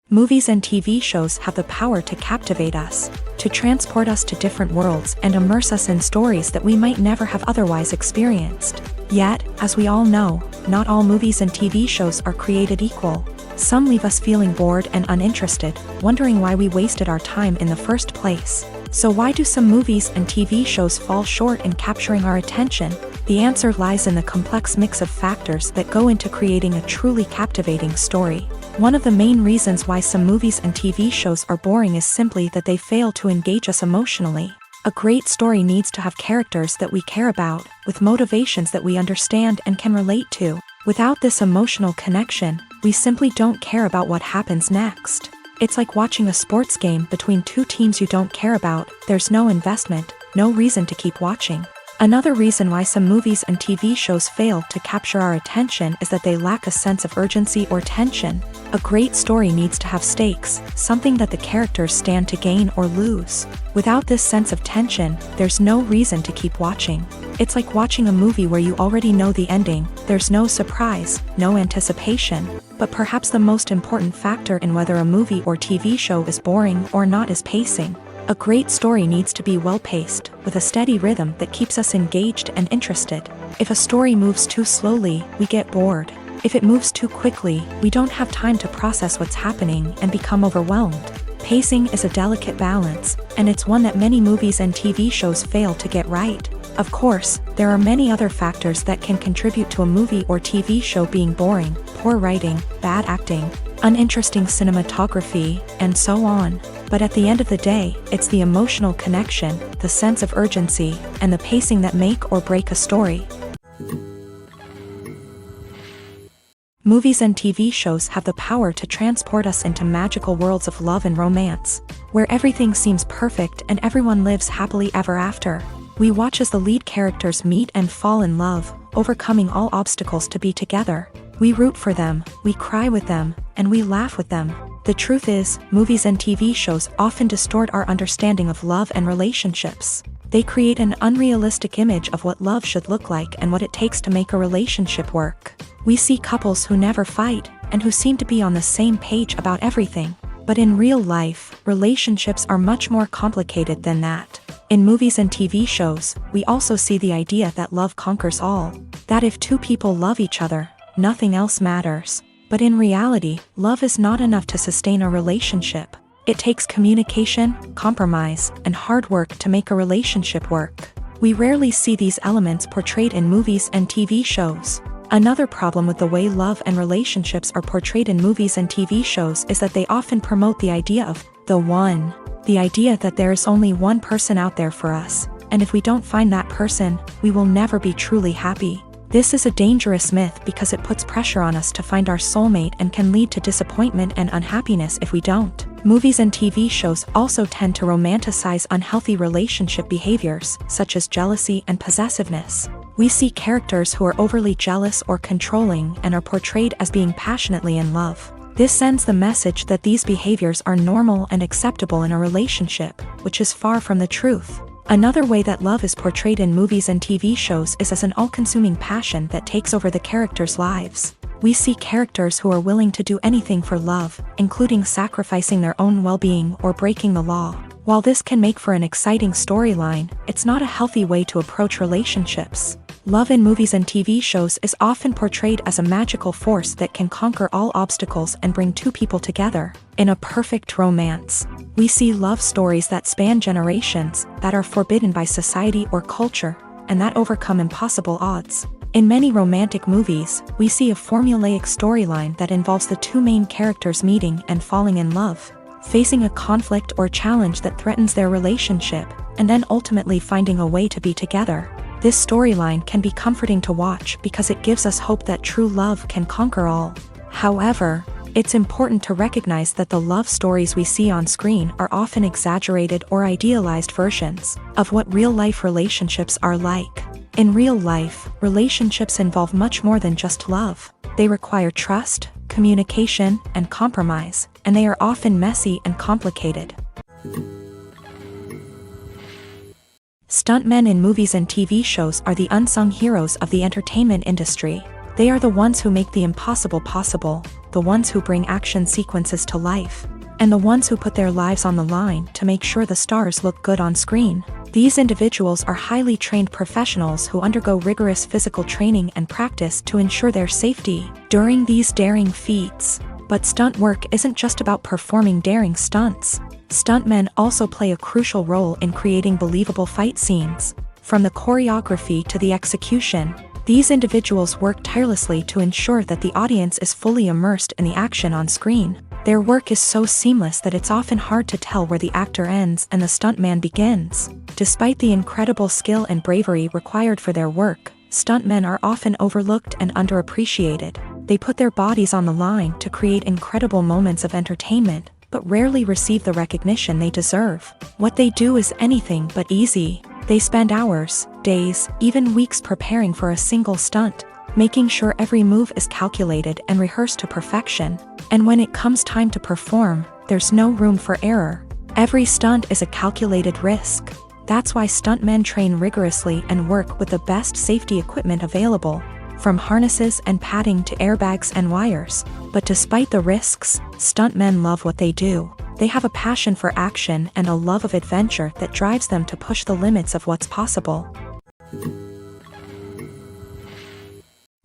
Movies and TV shows have the power to captivate us, to transport us to different worlds and immerse us in stories that we might never have otherwise experienced. Yet, as we all know, not all movies and TV shows are created equal. Some leave us feeling bored and uninterested, wondering why we wasted our time in the first place. So why do some movies and TV shows fall short in capturing our attention? The answer lies in the complex mix of factors that go into creating a truly captivating story. One of the main reasons why some movies and TV shows are boring is simply that they fail to engage us emotionally. A great story needs to have characters that we care about, with motivations that we understand and can relate to. Without this emotional connection, we simply don't care about what happens next. It's like watching a sports game between two teams you don't care about. There's no investment, no reason to keep watching. Another reason why some movies and TV shows fail to capture our attention is that they lack a sense of urgency or tension. A great story needs to have stakes, something that the characters stand to gain or lose. Without this sense of tension, there's no reason to keep watching. It's like watching a movie where you already know the ending, there's no surprise, no anticipation. But perhaps the most important factor in whether a movie or TV show is boring or not is pacing. A great story needs to be well-paced, with a steady rhythm that keeps us engaged and interested. If a story moves too slowly, we get bored. If it moves too quickly, we don't have time to process what's happening and become overwhelmed. Pacing is a delicate balance, and it's one that many movies and TV shows fail to get right. Of course, there are many other factors that can contribute to a movie or TV show being boring: poor writing, bad acting, uninteresting cinematography, and so on. But at the end of the day, it's the emotional connection, the sense of urgency, and the pacing that make or break a story. Movies and TV shows have the power to transport us into magical worlds of love and romance, where everything seems perfect and everyone lives happily ever after. We watch as the lead characters meet and fall in love, overcoming all obstacles to be together. We root for them, we cry with them, and we laugh with them. The truth is, movies and TV shows often distort our understanding of love and relationships. They create an unrealistic image of what love should look like and what it takes to make a relationship work. We see couples who never fight, and who seem to be on the same page about everything. But in real life, relationships are much more complicated than that. In movies and TV shows, we also see the idea that love conquers all. That if two people love each other, nothing else matters. But in reality, love is not enough to sustain a relationship. It takes communication, compromise, and hard work to make a relationship work. We rarely see these elements portrayed in movies and TV shows. Another problem with the way love and relationships are portrayed in movies and TV shows is that they often promote the idea of the one. The idea that there is only one person out there for us, and if we don't find that person, we will never be truly happy. This is a dangerous myth because it puts pressure on us to find our soulmate and can lead to disappointment and unhappiness if we don't. Movies and TV shows also tend to romanticize unhealthy relationship behaviors, such as jealousy and possessiveness. We see characters who are overly jealous or controlling and are portrayed as being passionately in love. This sends the message that these behaviors are normal and acceptable in a relationship, which is far from the truth. Another way that love is portrayed in movies and TV shows is as an all-consuming passion that takes over the characters' lives. We see characters who are willing to do anything for love, including sacrificing their own well-being or breaking the law. While this can make for an exciting storyline, it's not a healthy way to approach relationships. Love in movies and TV shows is often portrayed as a magical force that can conquer all obstacles and bring two people together. In a perfect romance, we see love stories that span generations, that are forbidden by society or culture, and that overcome impossible odds. In many romantic movies, we see a formulaic storyline that involves the two main characters meeting and falling in love, facing a conflict or challenge that threatens their relationship, and then ultimately finding a way to be together. This storyline can be comforting to watch because it gives us hope that true love can conquer all. However, it's important to recognize that the love stories we see on screen are often exaggerated or idealized versions of what real-life relationships are like. In real life, relationships involve much more than just love. They require trust, communication, and compromise, and they are often messy and complicated. Stuntmen in movies and TV shows are the unsung heroes of the entertainment industry. They are the ones who make the impossible possible, the ones who bring action sequences to life, and the ones who put their lives on the line to make sure the stars look good on screen. These individuals are highly trained professionals who undergo rigorous physical training and practice to ensure their safety during these daring feats. But stunt work isn't just about performing daring stunts. Stuntmen also play a crucial role in creating believable fight scenes. From the choreography to the execution, these individuals work tirelessly to ensure that the audience is fully immersed in the action on screen. Their work is so seamless that it's often hard to tell where the actor ends and the stuntman begins. Despite the incredible skill and bravery required for their work, stuntmen are often overlooked and underappreciated. They put their bodies on the line to create incredible moments of entertainment, but rarely receive the recognition they deserve. What they do is anything but easy. They spend hours, days, even weeks preparing for a single stunt, making sure every move is calculated and rehearsed to perfection. And when it comes time to perform, there's no room for error. Every stunt is a calculated risk. That's why stuntmen train rigorously and work with the best safety equipment available, from harnesses and padding to airbags and wires. But despite the risks, stuntmen love what they do. They have a passion for action and a love of adventure that drives them to push the limits of what's possible.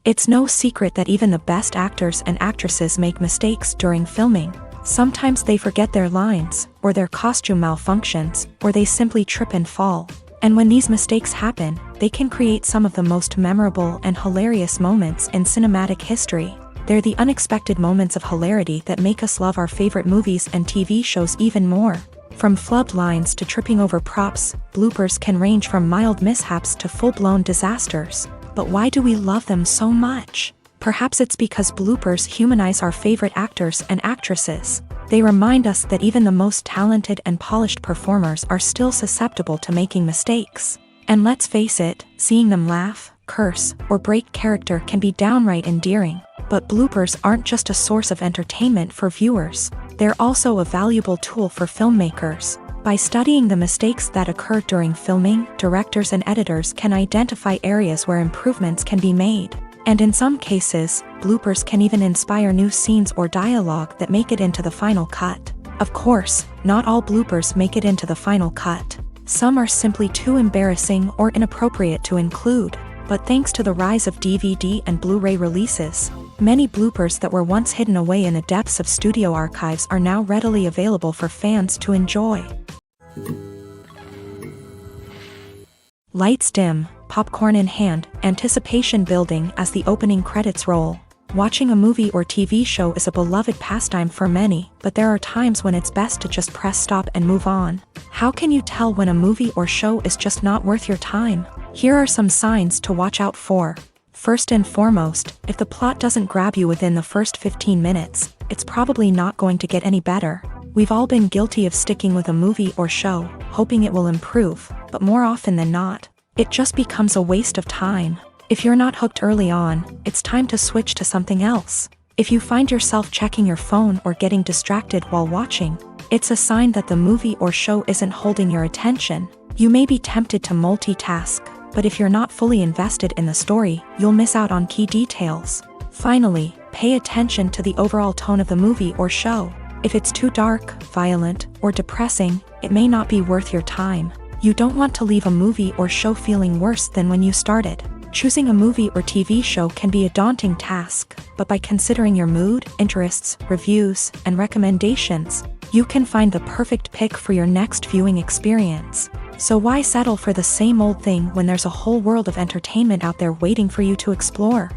It's no secret that even the best actors and actresses make mistakes during filming. Sometimes they forget their lines, or their costume malfunctions, or they simply trip and fall. And when these mistakes happen, they can create some of the most memorable and hilarious moments in cinematic history. They're the unexpected moments of hilarity that make us love our favorite movies and TV shows even more. From flubbed lines to tripping over props, bloopers can range from mild mishaps to full-blown disasters. But why do we love them so much? Perhaps it's because bloopers humanize our favorite actors and actresses. They remind us that even the most talented and polished performers are still susceptible to making mistakes. And let's face it, seeing them laugh, curse, or break character can be downright endearing. But bloopers aren't just a source of entertainment for viewers. They're also a valuable tool for filmmakers. By studying the mistakes that occur during filming, directors and editors can identify areas where improvements can be made. And in some cases, bloopers can even inspire new scenes or dialogue that make it into the final cut. Of course, not all bloopers make it into the final cut. Some are simply too embarrassing or inappropriate to include. But thanks to the rise of DVD and Blu-ray releases, many bloopers that were once hidden away in the depths of studio archives are now readily available for fans to enjoy. Lights dim, popcorn in hand, anticipation building as the opening credits roll. Watching a movie or TV show is a beloved pastime for many, but there are times when it's best to just press stop and move on. How can you tell when a movie or show is just not worth your time? Here are some signs to watch out for. First and foremost, if the plot doesn't grab you within the first 15 minutes, it's probably not going to get any better. We've all been guilty of sticking with a movie or show, hoping it will improve, but more often than not, it just becomes a waste of time. If you're not hooked early on, it's time to switch to something else. If you find yourself checking your phone or getting distracted while watching, it's a sign that the movie or show isn't holding your attention. You may be tempted to multitask, but if you're not fully invested in the story, you'll miss out on key details. Finally, pay attention to the overall tone of the movie or show. If it's too dark, violent, or depressing, it may not be worth your time. You don't want to leave a movie or show feeling worse than when you started. Choosing a movie or TV show can be a daunting task, but by considering your mood, interests, reviews, and recommendations, you can find the perfect pick for your next viewing experience. So why settle for the same old thing when there's a whole world of entertainment out there waiting for you to explore?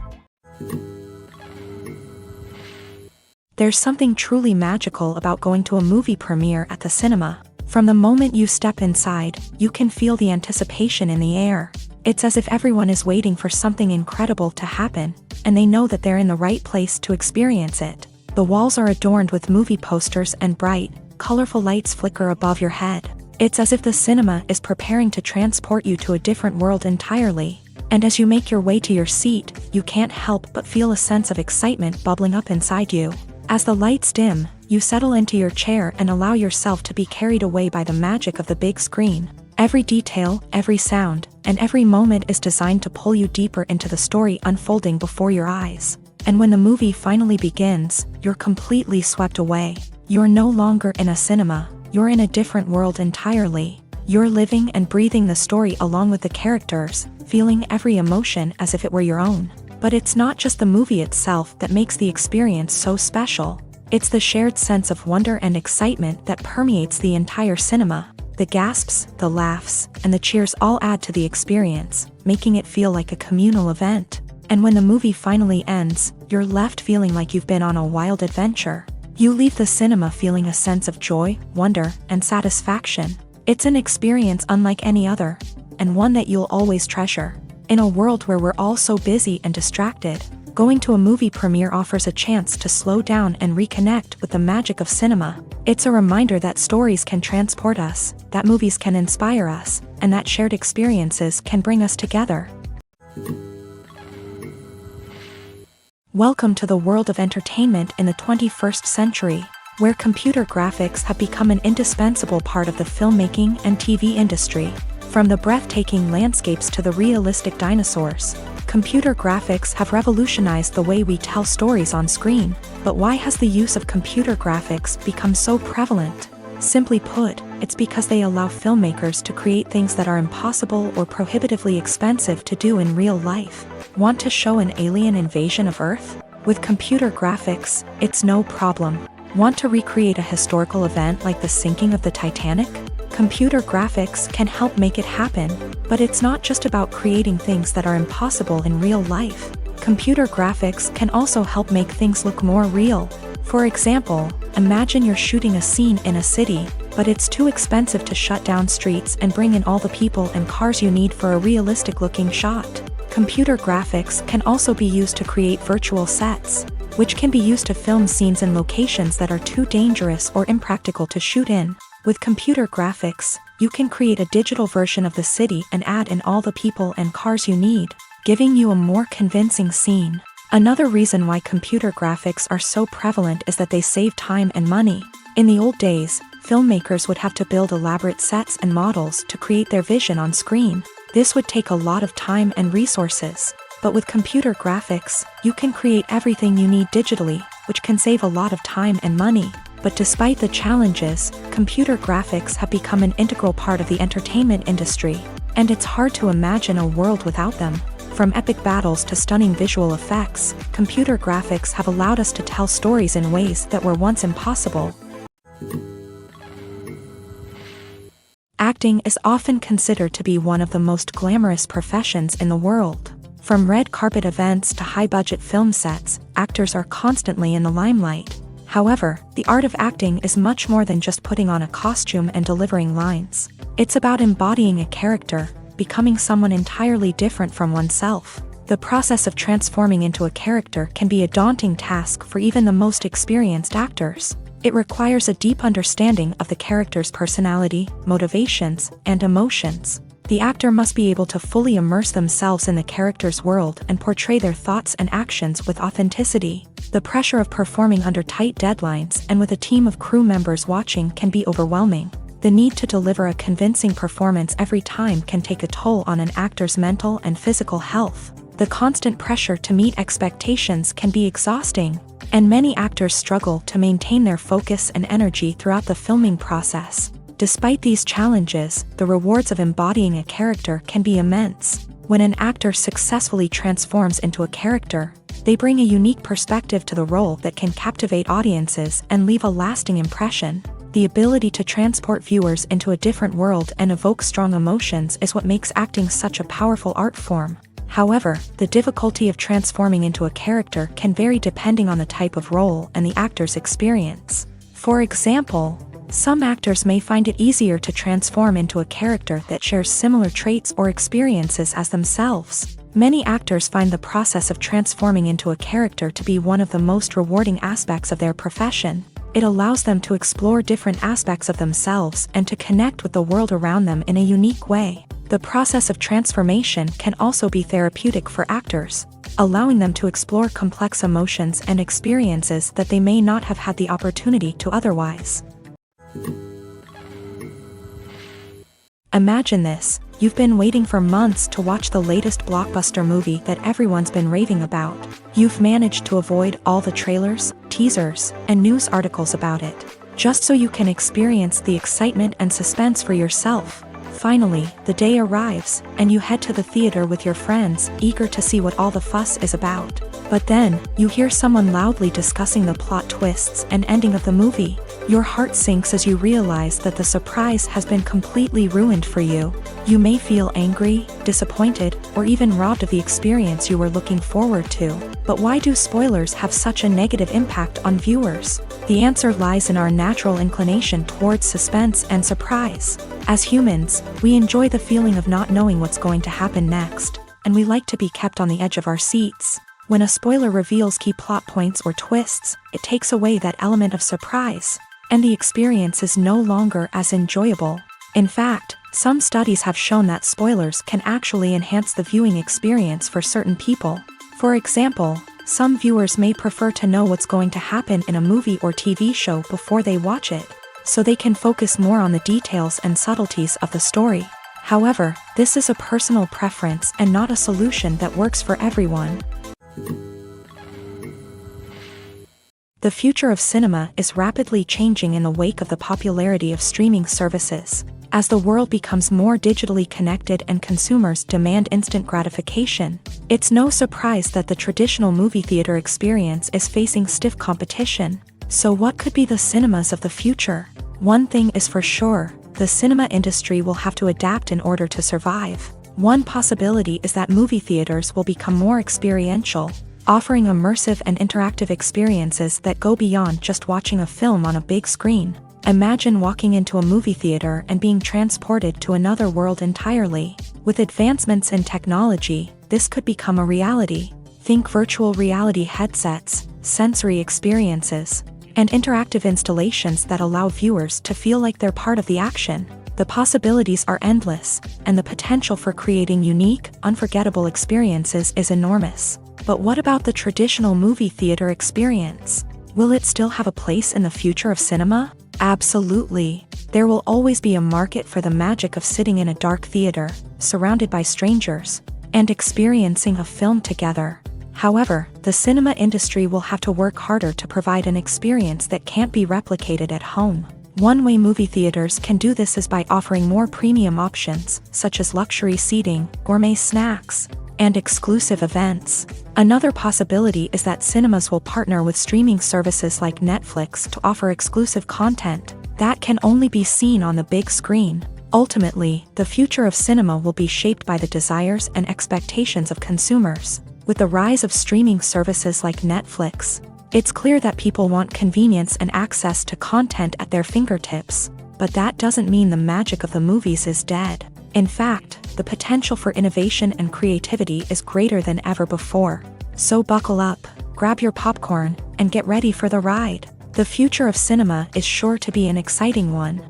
There's something truly magical about going to a movie premiere at the cinema. From the moment you step inside, you can feel the anticipation in the air. It's as if everyone is waiting for something incredible to happen, and they know that they're in the right place to experience it. The walls are adorned with movie posters and bright, colorful lights flicker above your head. It's as if the cinema is preparing to transport you to a different world entirely. And as you make your way to your seat, you can't help but feel a sense of excitement bubbling up inside you. As the lights dim, you settle into your chair and allow yourself to be carried away by the magic of the big screen. Every detail, every sound, and every moment is designed to pull you deeper into the story unfolding before your eyes. And when the movie finally begins, you're completely swept away. You're no longer in a cinema, you're in a different world entirely. You're living and breathing the story along with the characters, feeling every emotion as if it were your own. But it's not just the movie itself that makes the experience so special. It's the shared sense of wonder and excitement that permeates the entire cinema. The gasps, the laughs, and the cheers all add to the experience, making it feel like a communal event. And when the movie finally ends, you're left feeling like you've been on a wild adventure. You leave the cinema feeling a sense of joy, wonder, and satisfaction. It's an experience unlike any other, and one that you'll always treasure. In a world where we're all so busy and distracted, Going to a movie premiere offers a chance to slow down and reconnect with the magic of cinema. It's a reminder that stories can transport us, that movies can inspire us, and that shared experiences can bring us together. Welcome to the world of entertainment in the 21st century, where computer graphics have become an indispensable part of the filmmaking and TV industry. From the breathtaking landscapes to the realistic dinosaurs, computer graphics have revolutionized the way we tell stories on screen. But why has the use of computer graphics become so prevalent? Simply put, it's because they allow filmmakers to create things that are impossible or prohibitively expensive to do in real life. Want to show an alien invasion of Earth? With computer graphics, it's no problem. Want to recreate a historical event like the sinking of the Titanic? Computer graphics can help make it happen, but it's not just about creating things that are impossible in real life. Computer graphics can also help make things look more real. For example, imagine you're shooting a scene in a city, but it's too expensive to shut down streets and bring in all the people and cars you need for a realistic-looking shot. Computer graphics can also be used to create virtual sets, which can be used to film scenes in locations that are too dangerous or impractical to shoot in. With computer graphics, you can create a digital version of the city and add in all the people and cars you need, giving you a more convincing scene. Another reason why computer graphics are so prevalent is that they save time and money. In the old days, filmmakers would have to build elaborate sets and models to create their vision on screen. This would take a lot of time and resources. But with computer graphics, you can create everything you need digitally, which can save a lot of time and money. But despite the challenges, computer graphics have become an integral part of the entertainment industry, and it's hard to imagine a world without them. From epic battles to stunning visual effects, computer graphics have allowed us to tell stories in ways that were once impossible. Acting is often considered to be one of the most glamorous professions in the world. From red carpet events to high-budget film sets, actors are constantly in the limelight. However, the art of acting is much more than just putting on a costume and delivering lines. It's about embodying a character, becoming someone entirely different from oneself. The process of transforming into a character can be a daunting task for even the most experienced actors. It requires a deep understanding of the character's personality, motivations, and emotions. The actor must be able to fully immerse themselves in the character's world and portray their thoughts and actions with authenticity. The pressure of performing under tight deadlines and with a team of crew members watching can be overwhelming. The need to deliver a convincing performance every time can take a toll on an actor's mental and physical health. The constant pressure to meet expectations can be exhausting, and many actors struggle to maintain their focus and energy throughout the filming process. Despite these challenges, the rewards of embodying a character can be immense. When an actor successfully transforms into a character, they bring a unique perspective to the role that can captivate audiences and leave a lasting impression. The ability to transport viewers into a different world and evoke strong emotions is what makes acting such a powerful art form. However, the difficulty of transforming into a character can vary depending on the type of role and the actor's experience. For example, some actors may find it easier to transform into a character that shares similar traits or experiences as themselves. Many actors find the process of transforming into a character to be one of the most rewarding aspects of their profession. It allows them to explore different aspects of themselves and to connect with the world around them in a unique way. The process of transformation can also be therapeutic for actors, allowing them to explore complex emotions and experiences that they may not have had the opportunity to otherwise. Imagine this: you've been waiting for months to watch the latest blockbuster movie that everyone's been raving about. You've managed to avoid all the trailers, teasers, and news articles about it, just so you can experience the excitement and suspense for yourself. Finally, the day arrives, and you head to the theater with your friends, eager to see what all the fuss is about. But then, you hear someone loudly discussing the plot twists and ending of the movie. Your heart sinks as you realize that the surprise has been completely ruined for you. You may feel angry, disappointed, or even robbed of the experience you were looking forward to. But why do spoilers have such a negative impact on viewers? The answer lies in our natural inclination towards suspense and surprise. As humans, we enjoy the feeling of not knowing what's going to happen next, and we like to be kept on the edge of our seats. When a spoiler reveals key plot points or twists, it takes away that element of surprise, and the experience is no longer as enjoyable. In fact, some studies have shown that spoilers can actually enhance the viewing experience for certain people. For example, some viewers may prefer to know what's going to happen in a movie or TV show before they watch it, so they can focus more on the details and subtleties of the story. However, this is a personal preference and not a solution that works for everyone. The future of cinema is rapidly changing in the wake of the popularity of streaming services. As the world becomes more digitally connected and consumers demand instant gratification, it's no surprise that the traditional movie theater experience is facing stiff competition. So what could be the cinemas of the future? One thing is for sure, the cinema industry will have to adapt in order to survive. One possibility is that movie theaters will become more experiential, offering immersive and interactive experiences that go beyond just watching a film on a big screen. Imagine walking into a movie theater and being transported to another world entirely. With advancements in technology, this could become a reality. Think virtual reality headsets, sensory experiences, and interactive installations that allow viewers to feel like they're part of the action. The possibilities are endless, and the potential for creating unique, unforgettable experiences is enormous. But what about the traditional movie theater experience? Will it still have a place in the future of cinema? Absolutely. There will always be a market for the magic of sitting in a dark theater, surrounded by strangers, and experiencing a film together. However, the cinema industry will have to work harder to provide an experience that can't be replicated at home. One way movie theaters can do this is by offering more premium options, such as luxury seating, gourmet snacks, and exclusive events. Another possibility is that cinemas will partner with streaming services like Netflix to offer exclusive content that can only be seen on the big screen. Ultimately, the future of cinema will be shaped by the desires and expectations of consumers. With the rise of streaming services like Netflix, it's clear that people want convenience and access to content at their fingertips. But that doesn't mean the magic of the movies is dead. In fact, the potential for innovation and creativity is greater than ever before. So buckle up, grab your popcorn, and get ready for the ride. The future of cinema is sure to be an exciting one.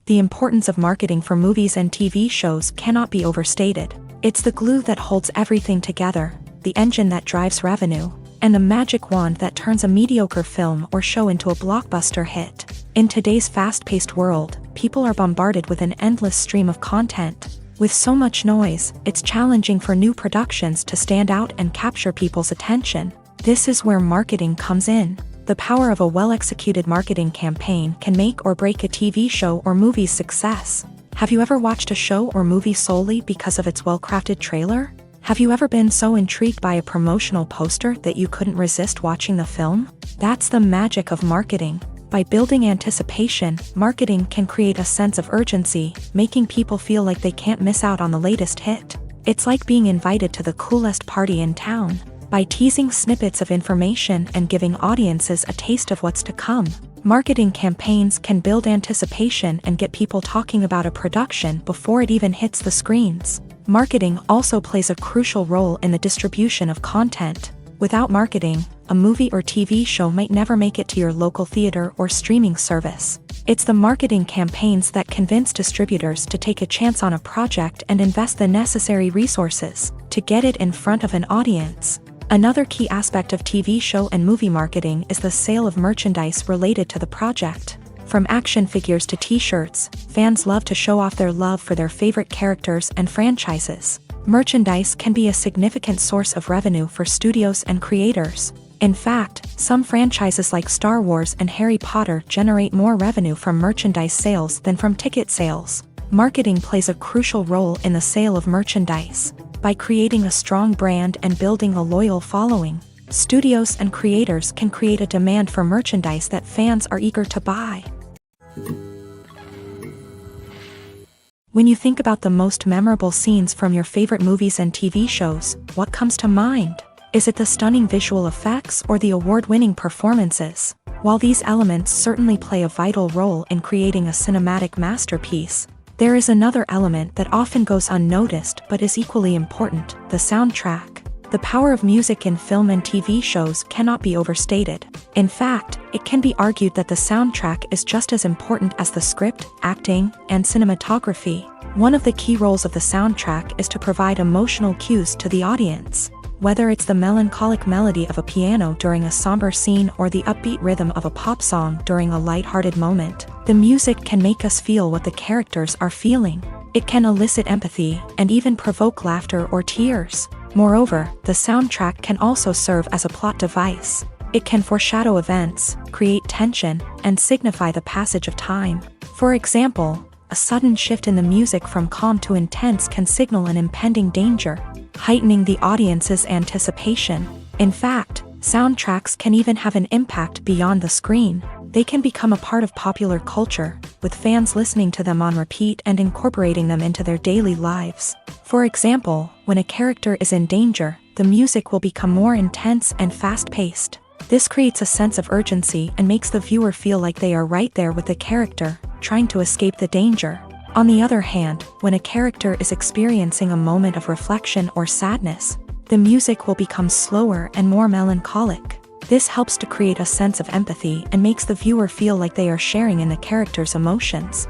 The importance of marketing for movies and TV shows cannot be overstated. It's the glue that holds everything together, the engine that drives revenue, and the magic wand that turns a mediocre film or show into a blockbuster hit. In today's fast-paced world, people are bombarded with an endless stream of content. With so much noise, it's challenging for new productions to stand out and capture people's attention. This is where marketing comes in. The power of a well-executed marketing campaign can make or break a TV show or movie's success. Have you ever watched a show or movie solely because of its well-crafted trailer? Have you ever been so intrigued by a promotional poster that you couldn't resist watching the film? That's the magic of marketing. By building anticipation, marketing can create a sense of urgency, making people feel like they can't miss out on the latest hit. It's like being invited to the coolest party in town. By teasing snippets of information and giving audiences a taste of what's to come, marketing campaigns can build anticipation and get people talking about a production before it even hits the screens. Marketing also plays a crucial role in the distribution of content. Without marketing, a movie or TV show might never make it to your local theater or streaming service. It's the marketing campaigns that convince distributors to take a chance on a project and invest the necessary resources to get it in front of an audience. Another key aspect of TV show and movie marketing is the sale of merchandise related to the project. From action figures to t-shirts, fans love to show off their love for their favorite characters and franchises. Merchandise can be a significant source of revenue for studios and creators. In fact, some franchises like Star Wars and Harry Potter generate more revenue from merchandise sales than from ticket sales. Marketing plays a crucial role in the sale of merchandise. By creating a strong brand and building a loyal following, studios and creators can create a demand for merchandise that fans are eager to buy. When you think about the most memorable scenes from your favorite movies and TV shows, what comes to mind? Is it the stunning visual effects or the award-winning performances? While these elements certainly play a vital role in creating a cinematic masterpiece, There is another element that often goes unnoticed but is equally important: the soundtrack. The power of music in film and TV shows cannot be overstated. In fact, it can be argued that the soundtrack is just as important as the script, acting, and cinematography. One of the key roles of the soundtrack is to provide emotional cues to the audience. Whether it's the melancholic melody of a piano during a somber scene or the upbeat rhythm of a pop song during a lighthearted moment, the music can make us feel what the characters are feeling. It can elicit empathy and even provoke laughter or tears. Moreover, the soundtrack can also serve as a plot device. It can foreshadow events, create tension, and signify the passage of time. For example, a sudden shift in the music from calm to intense can signal an impending danger, heightening the audience's anticipation. In fact, soundtracks can even have an impact beyond the screen. They can become a part of popular culture, with fans listening to them on repeat and incorporating them into their daily lives. For example, when a character is in danger, the music will become more intense and fast-paced. This creates a sense of urgency and makes the viewer feel like they are right there with the character, trying to escape the danger. On the other hand, when a character is experiencing a moment of reflection or sadness, the music will become slower and more melancholic. This helps to create a sense of empathy and makes the viewer feel like they are sharing in the character's emotions.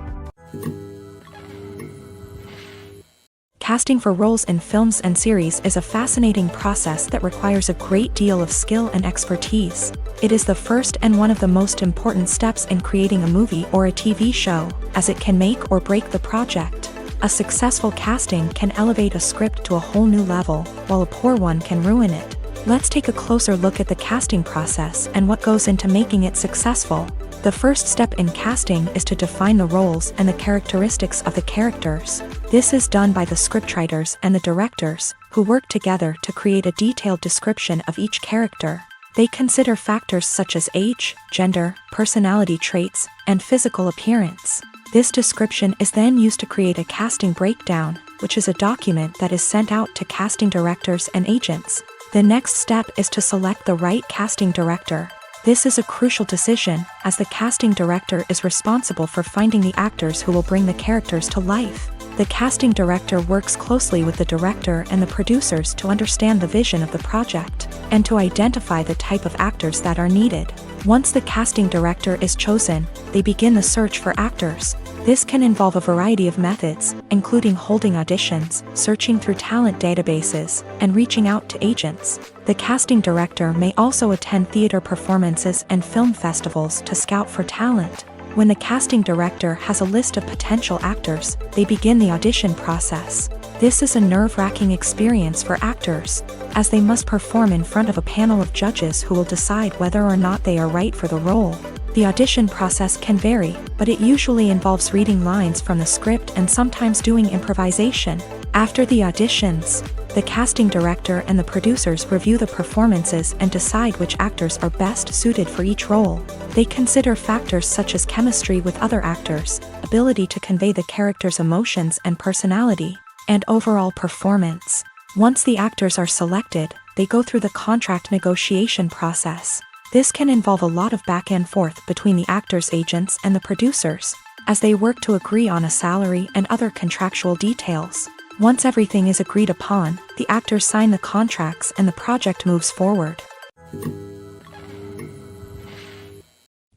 Casting for roles in films and series is a fascinating process that requires a great deal of skill and expertise. It is the first and one of the most important steps in creating a movie or a TV show, as it can make or break the project. A successful casting can elevate a script to a whole new level, while a poor one can ruin it. Let's take a closer look at the casting process and what goes into making it successful. The first step in casting is to define the roles and the characteristics of the characters. This is done by the scriptwriters and the directors, who work together to create a detailed description of each character. They consider factors such as age, gender, personality traits, and physical appearance. This description is then used to create a casting breakdown, which is a document that is sent out to casting directors and agents. The next step is to select the right casting director. This is a crucial decision, as the casting director is responsible for finding the actors who will bring the characters to life. The casting director works closely with the director and the producers to understand the vision of the project, and to identify the type of actors that are needed. Once the casting director is chosen, they begin the search for actors. This can involve a variety of methods, including holding auditions, searching through talent databases, and reaching out to agents. The casting director may also attend theater performances and film festivals to scout for talent. When the casting director has a list of potential actors, they begin the audition process. This is a nerve-wracking experience for actors, as they must perform in front of a panel of judges who will decide whether or not they are right for the role. The audition process can vary, but it usually involves reading lines from the script and sometimes doing improvisation. After the auditions, the casting director and the producers review the performances and decide which actors are best suited for each role. They consider factors such as chemistry with other actors, ability to convey the character's emotions and personality, and overall performance. Once the actors are selected, they go through the contract negotiation process. This can involve a lot of back and forth between the actors' agents and the producers, as they work to agree on a salary and other contractual details. Once everything is agreed upon, the actors sign the contracts and the project moves forward.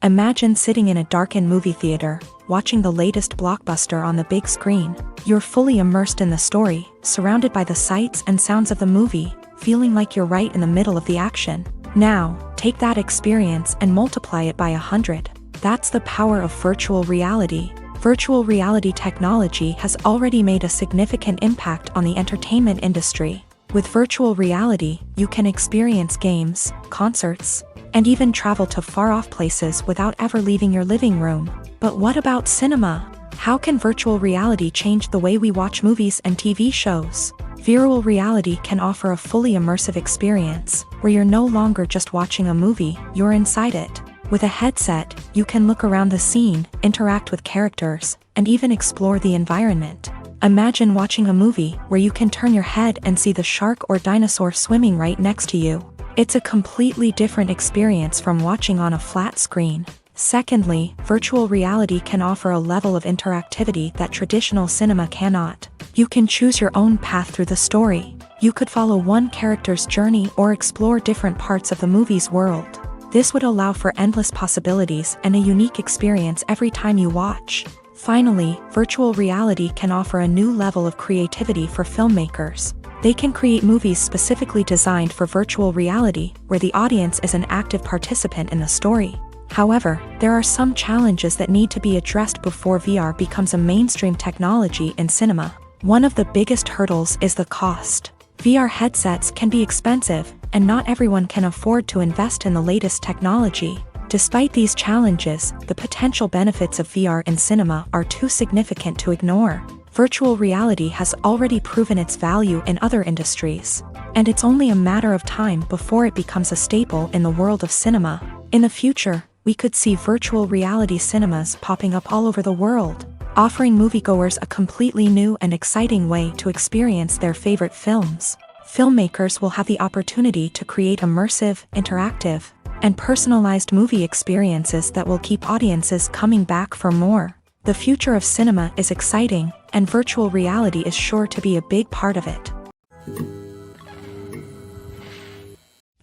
Imagine sitting in a darkened movie theater, watching the latest blockbuster on the big screen. You're fully immersed in the story, surrounded by the sights and sounds of the movie, feeling like you're right in the middle of the action. Now, take that experience and multiply it by 100. That's the power of virtual reality. Virtual reality technology has already made a significant impact on the entertainment industry. With virtual reality, you can experience games, concerts, and even travel to far-off places without ever leaving your living room. But what about cinema? How can virtual reality change the way we watch movies and TV shows? Virtual reality can offer a fully immersive experience, where you're no longer just watching a movie, you're inside it. With a headset, you can look around the scene, interact with characters, and even explore the environment. Imagine watching a movie where you can turn your head and see the shark or dinosaur swimming right next to you. It's a completely different experience from watching on a flat screen. Secondly, virtual reality can offer a level of interactivity that traditional cinema cannot. You can choose your own path through the story. You could follow one character's journey or explore different parts of the movie's world. This would allow for endless possibilities and a unique experience every time you watch. Finally, virtual reality can offer a new level of creativity for filmmakers. They can create movies specifically designed for virtual reality, where the audience is an active participant in the story. However, there are some challenges that need to be addressed before VR becomes a mainstream technology in cinema. One of the biggest hurdles is the cost. VR headsets can be expensive, and not everyone can afford to invest in the latest technology. Despite these challenges, the potential benefits of VR in cinema are too significant to ignore. Virtual reality has already proven its value in other industries, and it's only a matter of time before it becomes a staple in the world of cinema. In the future, we could see virtual reality cinemas popping up all over the world, offering moviegoers a completely new and exciting way to experience their favorite films. Filmmakers will have the opportunity to create immersive, interactive, and personalized movie experiences that will keep audiences coming back for more. The future of cinema is exciting, and virtual reality is sure to be a big part of it.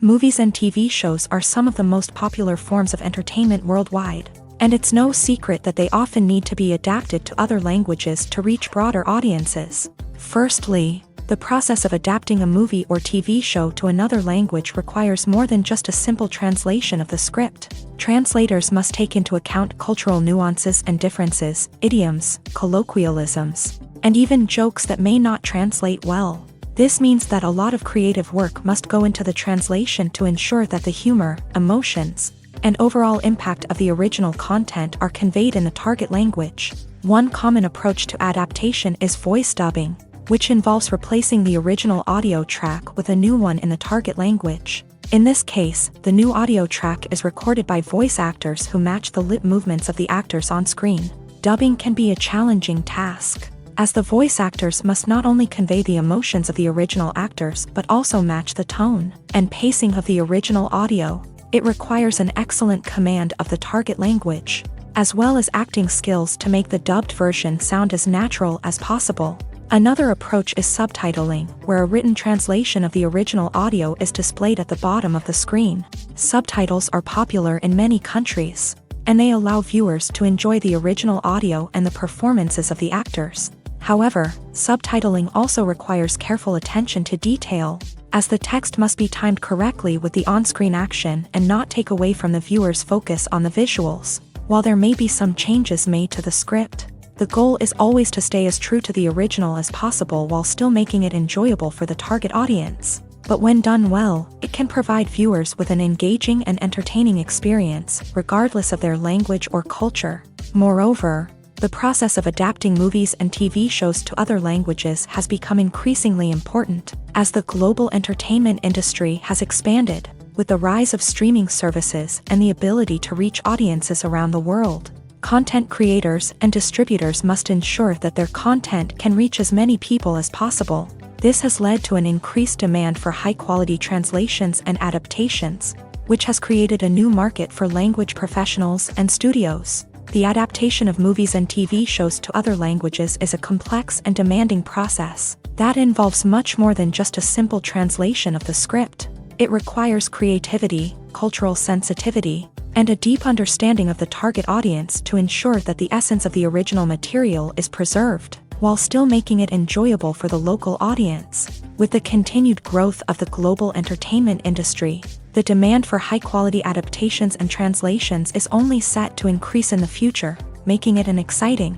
Movies and TV shows are some of the most popular forms of entertainment worldwide, and it's no secret that they often need to be adapted to other languages to reach broader audiences. Firstly, the process of adapting a movie or TV show to another language requires more than just a simple translation of the script. Translators must take into account cultural nuances and differences, idioms, colloquialisms, and even jokes that may not translate well. This means that a lot of creative work must go into the translation to ensure that the humor, emotions, and overall impact of the original content are conveyed in the target language. One common approach to adaptation is voice dubbing, which involves replacing the original audio track with a new one in the target language. In this case, the new audio track is recorded by voice actors who match the lip movements of the actors on screen. Dubbing can be a challenging task, as the voice actors must not only convey the emotions of the original actors but also match the tone and pacing of the original audio. It requires an excellent command of the target language, as well as acting skills to make the dubbed version sound as natural as possible. Another approach is subtitling, where a written translation of the original audio is displayed at the bottom of the screen. Subtitles are popular in many countries, and they allow viewers to enjoy the original audio and the performances of the actors. However, subtitling also requires careful attention to detail, as the text must be timed correctly with the on-screen action and not take away from the viewer's focus on the visuals. While there may be some changes made to the script, the goal is always to stay as true to the original as possible while still making it enjoyable for the target audience. But when done well, it can provide viewers with an engaging and entertaining experience, regardless of their language or culture. Moreover, the process of adapting movies and TV shows to other languages has become increasingly important, as the global entertainment industry has expanded, with the rise of streaming services and the ability to reach audiences around the world. Content creators and distributors must ensure that their content can reach as many people as possible. This has led to an increased demand for high-quality translations and adaptations, which has created a new market for language professionals and studios. The adaptation of movies and TV shows to other languages is a complex and demanding process that involves much more than just a simple translation of the script. It requires creativity, cultural sensitivity, and a deep understanding of the target audience to ensure that the essence of the original material is preserved, while still making it enjoyable for the local audience. With the continued growth of the global entertainment industry, the demand for high-quality adaptations and translations is only set to increase in the future, making it an exciting.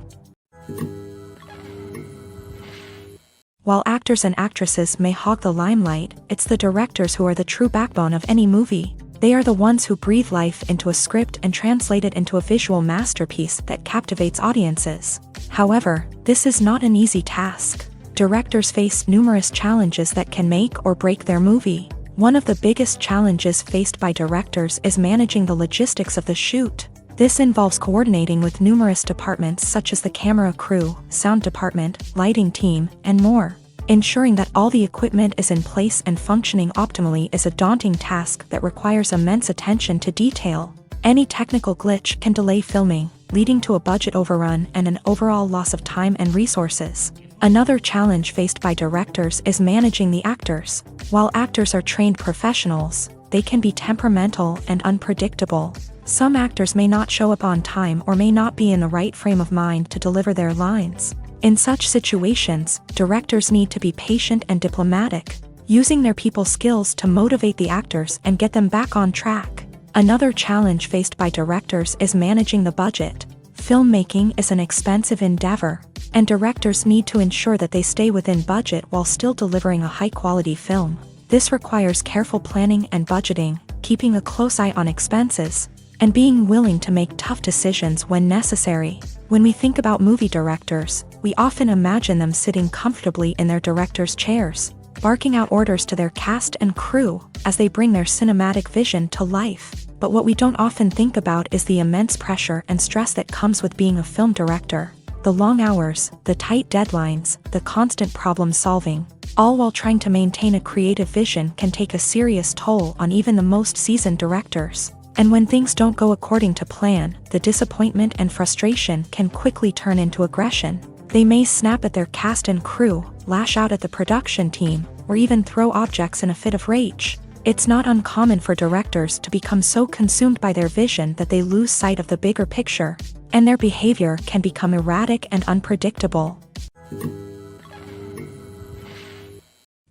While actors and actresses may hog the limelight, it's the directors who are the true backbone of any movie. They are the ones who breathe life into a script and translate it into a visual masterpiece that captivates audiences. However, this is not an easy task. Directors face numerous challenges that can make or break their movie. One of the biggest challenges faced by directors is managing the logistics of the shoot. This involves coordinating with numerous departments such as the camera crew, sound department, lighting team, and more. Ensuring that all the equipment is in place and functioning optimally is a daunting task that requires immense attention to detail. Any technical glitch can delay filming, leading to a budget overrun and an overall loss of time and resources. Another challenge faced by directors is managing the actors. While actors are trained professionals, they can be temperamental and unpredictable. Some actors may not show up on time or may not be in the right frame of mind to deliver their lines. In such situations, directors need to be patient and diplomatic, using their people skills to motivate the actors and get them back on track. Another challenge faced by directors is managing the budget. Filmmaking is an expensive endeavor, and directors need to ensure that they stay within budget while still delivering a high-quality film. This requires careful planning and budgeting, keeping a close eye on expenses, and being willing to make tough decisions when necessary. When we think about movie directors, we often imagine them sitting comfortably in their director's chairs, barking out orders to their cast and crew as they bring their cinematic vision to life. But what we don't often think about is the immense pressure and stress that comes with being a film director. The long hours, the tight deadlines, the constant problem solving, all while trying to maintain a creative vision can take a serious toll on even the most seasoned directors. And when things don't go according to plan, the disappointment and frustration can quickly turn into aggression. They may snap at their cast and crew, lash out at the production team, or even throw objects in a fit of rage. It's not uncommon for directors to become so consumed by their vision that they lose sight of the bigger picture, and their behavior can become erratic and unpredictable.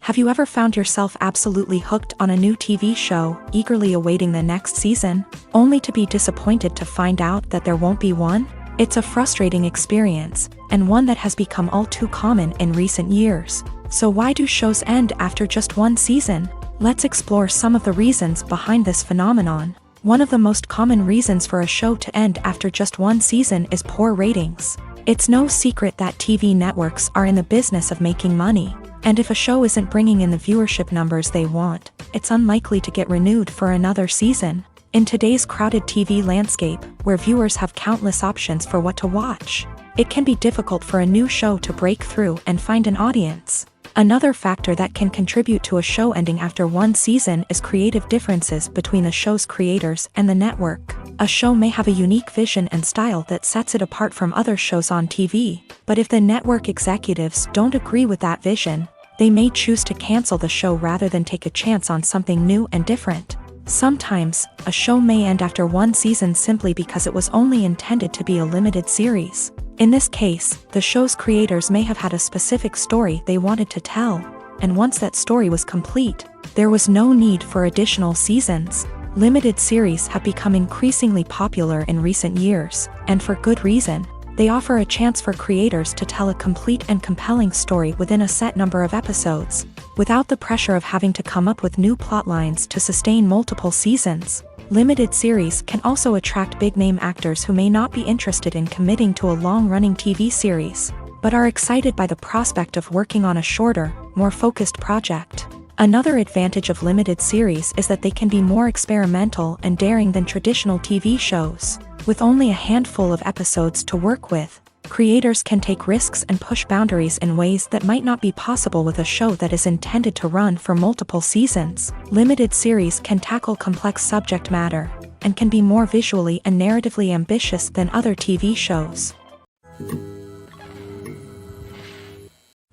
Have you ever found yourself absolutely hooked on a new TV show, eagerly awaiting the next season, only to be disappointed to find out that there won't be one? It's a frustrating experience, and one that has become all too common in recent years. So why do shows end after just one season? Let's explore some of the reasons behind this phenomenon. One of the most common reasons for a show to end after just one season is poor ratings. It's no secret that TV networks are in the business of making money, and if a show isn't bringing in the viewership numbers they want, it's unlikely to get renewed for another season. In today's crowded TV landscape, where viewers have countless options for what to watch, it can be difficult for a new show to break through and find an audience. Another factor that can contribute to a show ending after one season is creative differences between the show's creators and the network. A show may have a unique vision and style that sets it apart from other shows on TV, but if the network executives don't agree with that vision, they may choose to cancel the show rather than take a chance on something new and different. Sometimes, a show may end after one season simply because it was only intended to be a limited series. In this case, the show's creators may have had a specific story they wanted to tell, and once that story was complete, there was no need for additional seasons. Limited series have become increasingly popular in recent years, and for good reason. They offer a chance for creators to tell a complete and compelling story within a set number of episodes, without the pressure of having to come up with new plotlines to sustain multiple seasons. Limited series can also attract big-name actors who may not be interested in committing to a long-running TV series, but are excited by the prospect of working on a shorter, more focused project. Another advantage of limited series is that they can be more experimental and daring than traditional TV shows. With only a handful of episodes to work with, creators can take risks and push boundaries in ways that might not be possible with a show that is intended to run for multiple seasons. Limited series can tackle complex subject matter, and can be more visually and narratively ambitious than other TV shows.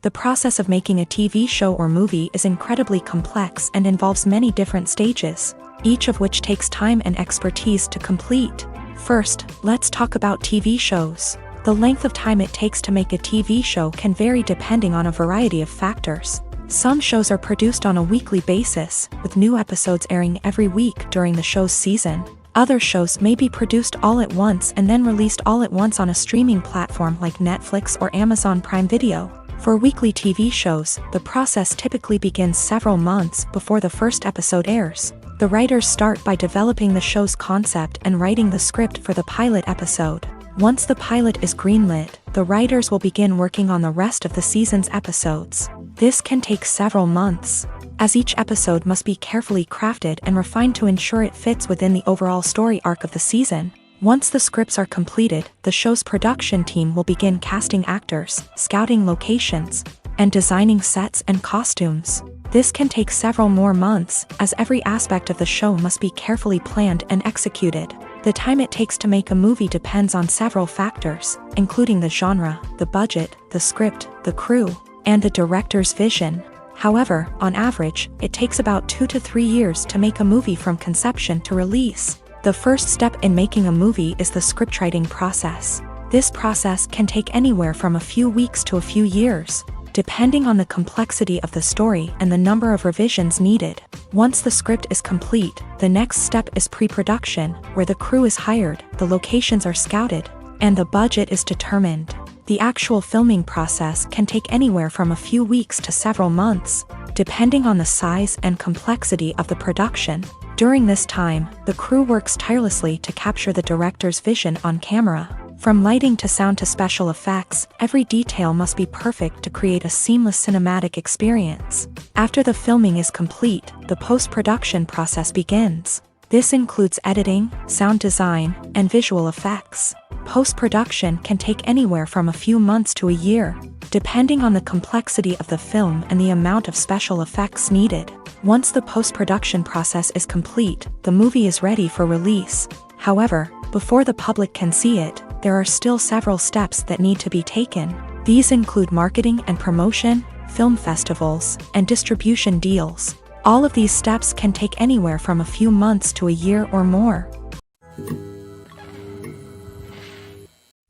The process of making a TV show or movie is incredibly complex and involves many different stages, each of which takes time and expertise to complete. First, let's talk about TV shows. The length of time it takes to make a TV show can vary depending on a variety of factors. Some shows are produced on a weekly basis, with new episodes airing every week during the show's season. Other shows may be produced all at once and then released all at once on a streaming platform like Netflix or Amazon Prime Video. For weekly TV shows, the process typically begins several months before the first episode airs. The writers start by developing the show's concept and writing the script for the pilot episode. Once the pilot is greenlit, the writers will begin working on the rest of the season's episodes. This can take several months, as each episode must be carefully crafted and refined to ensure it fits within the overall story arc of the season. Once the scripts are completed, the show's production team will begin casting actors, scouting locations, and designing sets and costumes. This can take several more months, as every aspect of the show must be carefully planned and executed. The time it takes to make a movie depends on several factors, including the genre, the budget, the script, the crew, and the director's vision. However, on average, it takes about 2 to 3 years to make a movie from conception to release. The first step in making a movie is the scriptwriting process. This process can take anywhere from a few weeks to a few years, depending on the complexity of the story and the number of revisions needed. Once the script is complete, the next step is pre-production, where the crew is hired, the locations are scouted, and the budget is determined. The actual filming process can take anywhere from a few weeks to several months, depending on the size and complexity of the production. During this time, the crew works tirelessly to capture the director's vision on camera. From lighting to sound to special effects, every detail must be perfect to create a seamless cinematic experience. After the filming is complete, the post-production process begins. This includes editing, sound design, and visual effects. Post-production can take anywhere from a few months to a year, depending on the complexity of the film and the amount of special effects needed. Once the post-production process is complete, the movie is ready for release. However, before the public can see it, there are still several steps that need to be taken. These include marketing and promotion, film festivals, and distribution deals. All of these steps can take anywhere from a few months to a year or more.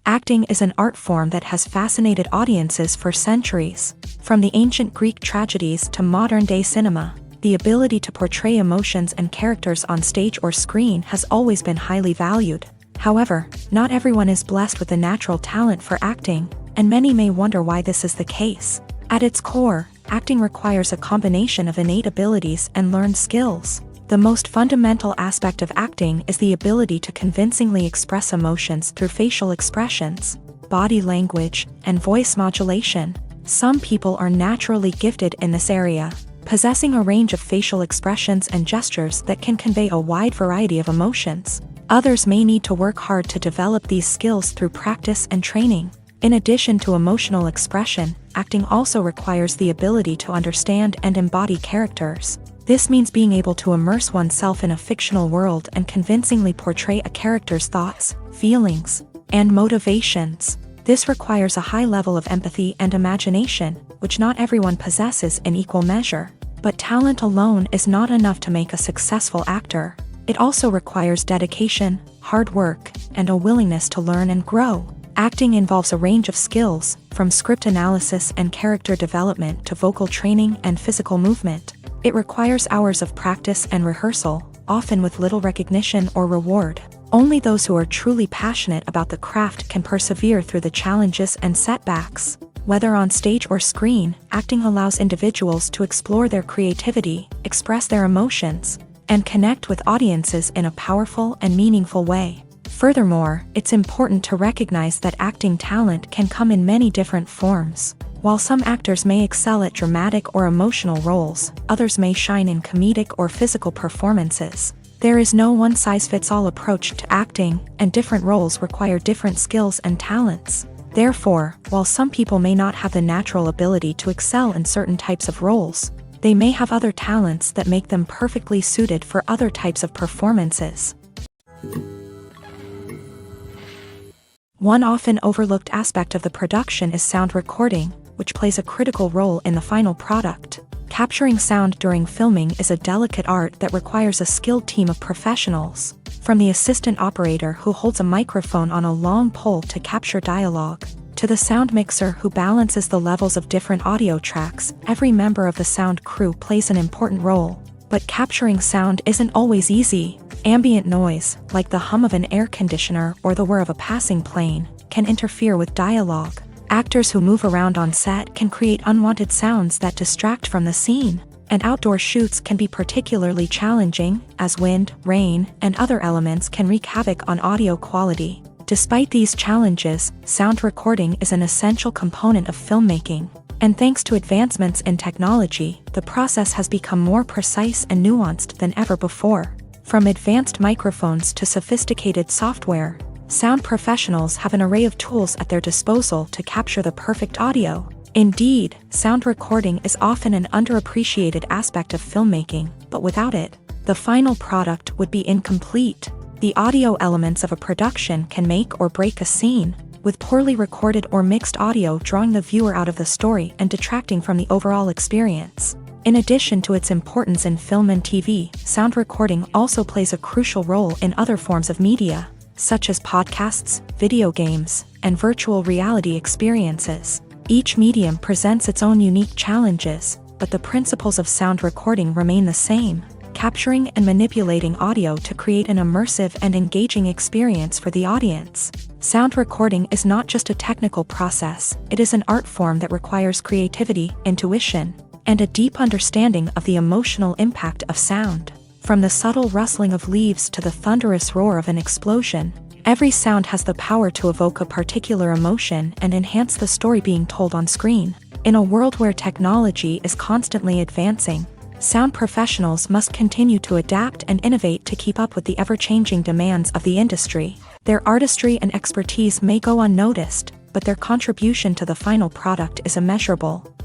Acting is an art form that has fascinated audiences for centuries. From the ancient Greek tragedies to modern-day cinema, the ability to portray emotions and characters on stage or screen has always been highly valued. However, not everyone is blessed with a natural talent for acting, and many may wonder why this is the case. At its core, acting requires a combination of innate abilities and learned skills. The most fundamental aspect of acting is the ability to convincingly express emotions through facial expressions, body language, and voice modulation. Some people are naturally gifted in this area, possessing a range of facial expressions and gestures that can convey a wide variety of emotions. Others may need to work hard to develop these skills through practice and training. In addition to emotional expression, acting also requires the ability to understand and embody characters. This means being able to immerse oneself in a fictional world and convincingly portray a character's thoughts, feelings, and motivations. This requires a high level of empathy and imagination, which not everyone possesses in equal measure. But talent alone is not enough to make a successful actor. It also requires dedication, hard work, and a willingness to learn and grow. Acting involves a range of skills, from script analysis and character development to vocal training and physical movement. It requires hours of practice and rehearsal, often with little recognition or reward. Only those who are truly passionate about the craft can persevere through the challenges and setbacks. Whether on stage or screen, acting allows individuals to explore their creativity, express their emotions, and connect with audiences in a powerful and meaningful way. Furthermore, it's important to recognize that acting talent can come in many different forms. While some actors may excel at dramatic or emotional roles, others may shine in comedic or physical performances. There is no one-size-fits-all approach to acting, and different roles require different skills and talents. Therefore, while some people may not have the natural ability to excel in certain types of roles, they may have other talents that make them perfectly suited for other types of performances. One often overlooked aspect of the production is sound recording, which plays a critical role in the final product. Capturing sound during filming is a delicate art that requires a skilled team of professionals. From the assistant operator who holds a microphone on a long pole to capture dialogue, to the sound mixer who balances the levels of different audio tracks, every member of the sound crew plays an important role. But capturing sound isn't always easy. Ambient noise, like the hum of an air conditioner or the whir of a passing plane, can interfere with dialogue. Actors who move around on set can create unwanted sounds that distract from the scene. And outdoor shoots can be particularly challenging, as wind, rain, and other elements can wreak havoc on audio quality. Despite these challenges, sound recording is an essential component of filmmaking. And thanks to advancements in technology, the process has become more precise and nuanced than ever before. From advanced microphones to sophisticated software, sound professionals have an array of tools at their disposal to capture the perfect audio. Indeed, sound recording is often an underappreciated aspect of filmmaking, but without it, the final product would be incomplete. The audio elements of a production can make or break a scene, with poorly recorded or mixed audio drawing the viewer out of the story and detracting from the overall experience. In addition to its importance in film and TV, sound recording also plays a crucial role in other forms of media, such as podcasts, video games, and virtual reality experiences. Each medium presents its own unique challenges, but the principles of sound recording remain the same, capturing and manipulating audio to create an immersive and engaging experience for the audience. Sound recording is not just a technical process, it is an art form that requires creativity, intuition, and a deep understanding of the emotional impact of sound. From the subtle rustling of leaves to the thunderous roar of an explosion, every sound has the power to evoke a particular emotion and enhance the story being told on screen. In a world where technology is constantly advancing, sound professionals must continue to adapt and innovate to keep up with the ever-changing demands of the industry. Their artistry and expertise may go unnoticed, but their contribution to the final product is immeasurable.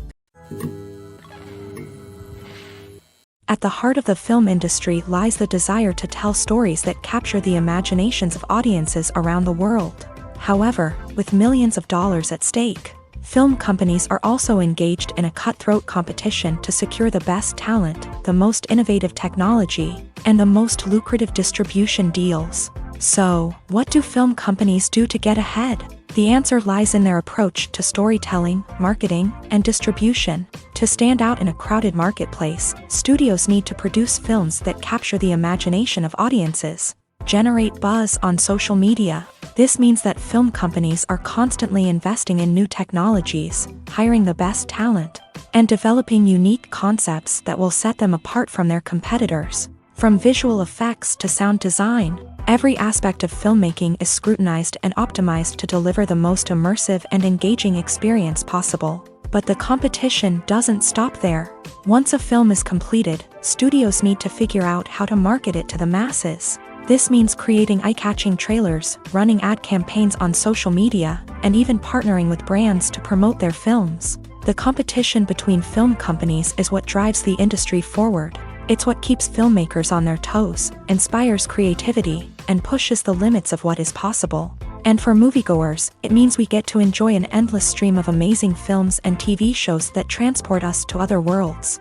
At the heart of the film industry lies the desire to tell stories that capture the imaginations of audiences around the world. However, with millions of dollars at stake, film companies are also engaged in a cutthroat competition to secure the best talent, the most innovative technology, and the most lucrative distribution deals. So, what do film companies do to get ahead? The answer lies in their approach to storytelling, marketing, and distribution. To stand out in a crowded marketplace, studios need to produce films that capture the imagination of audiences, generate buzz on social media. This means that film companies are constantly investing in new technologies, hiring the best talent, and developing unique concepts that will set them apart from their competitors. From visual effects to sound design, every aspect of filmmaking is scrutinized and optimized to deliver the most immersive and engaging experience possible. But the competition doesn't stop there. Once a film is completed, studios need to figure out how to market it to the masses. This means creating eye-catching trailers, running ad campaigns on social media, and even partnering with brands to promote their films. The competition between film companies is what drives the industry forward. It's what keeps filmmakers on their toes, inspires creativity, and pushes the limits of what is possible. And for moviegoers, it means we get to enjoy an endless stream of amazing films and TV shows that transport us to other worlds.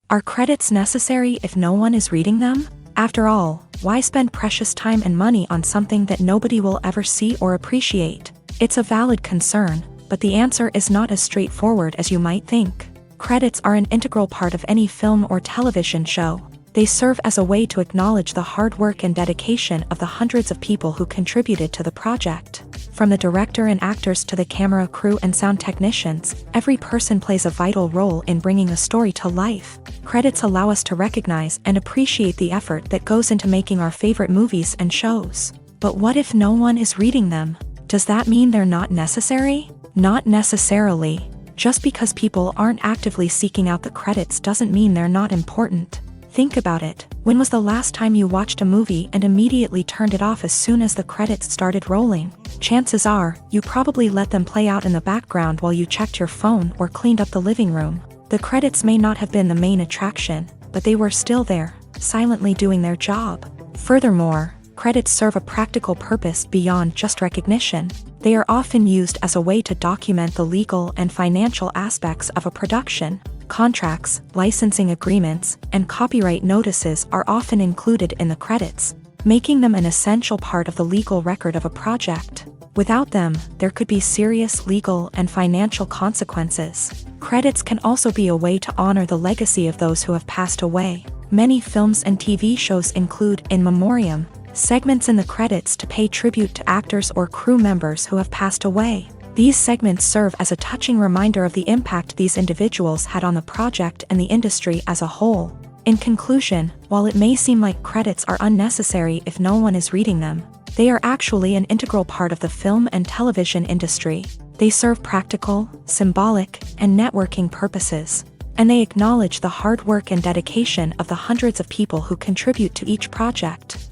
Are credits necessary if no one is reading them? After all, why spend precious time and money on something that nobody will ever see or appreciate? It's a valid concern, but the answer is not as straightforward as you might think. Credits are an integral part of any film or television show. They serve as a way to acknowledge the hard work and dedication of the hundreds of people who contributed to the project. From the director and actors to the camera crew and sound technicians, every person plays a vital role in bringing a story to life. Credits allow us to recognize and appreciate the effort that goes into making our favorite movies and shows. But what if no one is reading them? Does that mean they're not necessary? Not necessarily. Just because people aren't actively seeking out the credits doesn't mean they're not important. Think about it. When was the last time you watched a movie and immediately turned it off as soon as the credits started rolling? Chances are, you probably let them play out in the background while you checked your phone or cleaned up the living room. The credits may not have been the main attraction, but they were still there, silently doing their job. Furthermore, credits serve a practical purpose beyond just recognition. They are often used as a way to document the legal and financial aspects of a production. Contracts, licensing agreements, and copyright notices are often included in the credits, making them an essential part of the legal record of a project. Without them, there could be serious legal and financial consequences. Credits can also be a way to honor the legacy of those who have passed away. Many films and TV shows include in memoriam segments in the credits to pay tribute to actors or crew members who have passed away. These segments serve as a touching reminder of the impact these individuals had on the project and the industry as a whole. In conclusion, while it may seem like credits are unnecessary if no one is reading them, they are actually an integral part of the film and television industry. They serve practical, symbolic, and networking purposes, and they acknowledge the hard work and dedication of the hundreds of people who contribute to each project.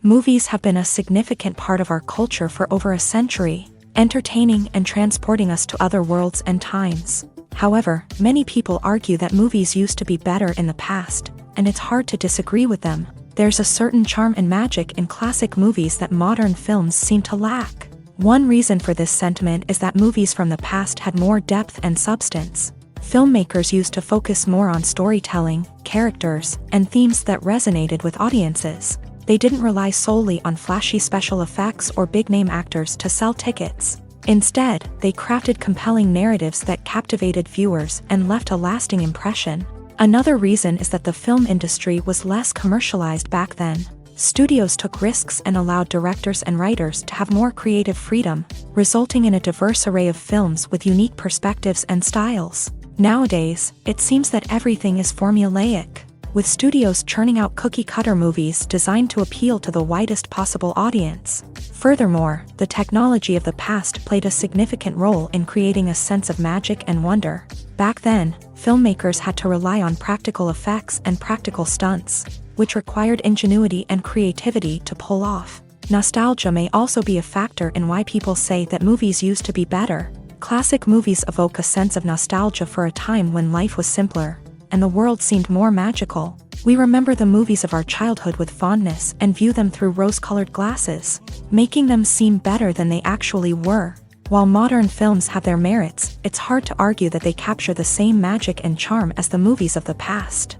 Movies have been a significant part of our culture for over a century, entertaining and transporting us to other worlds and times. However, many people argue that movies used to be better in the past, and it's hard to disagree with them. There's a certain charm and magic in classic movies that modern films seem to lack. One reason for this sentiment is that movies from the past had more depth and substance. Filmmakers used to focus more on storytelling, characters, and themes that resonated with audiences. They didn't rely solely on flashy special effects or big-name actors to sell tickets. Instead, they crafted compelling narratives that captivated viewers and left a lasting impression. Another reason is that the film industry was less commercialized back then. Studios took risks and allowed directors and writers to have more creative freedom, resulting in a diverse array of films with unique perspectives and styles. Nowadays, it seems that everything is formulaic, with studios churning out cookie-cutter movies designed to appeal to the widest possible audience. Furthermore, the technology of the past played a significant role in creating a sense of magic and wonder. Back then, filmmakers had to rely on practical effects and practical stunts, which required ingenuity and creativity to pull off. Nostalgia may also be a factor in why people say that movies used to be better. Classic movies evoke a sense of nostalgia for a time when life was simpler, and the world seemed more magical. We remember the movies of our childhood with fondness and view them through rose-colored glasses, making them seem better than they actually were. While modern films have their merits, it's hard to argue that they capture the same magic and charm as the movies of the past.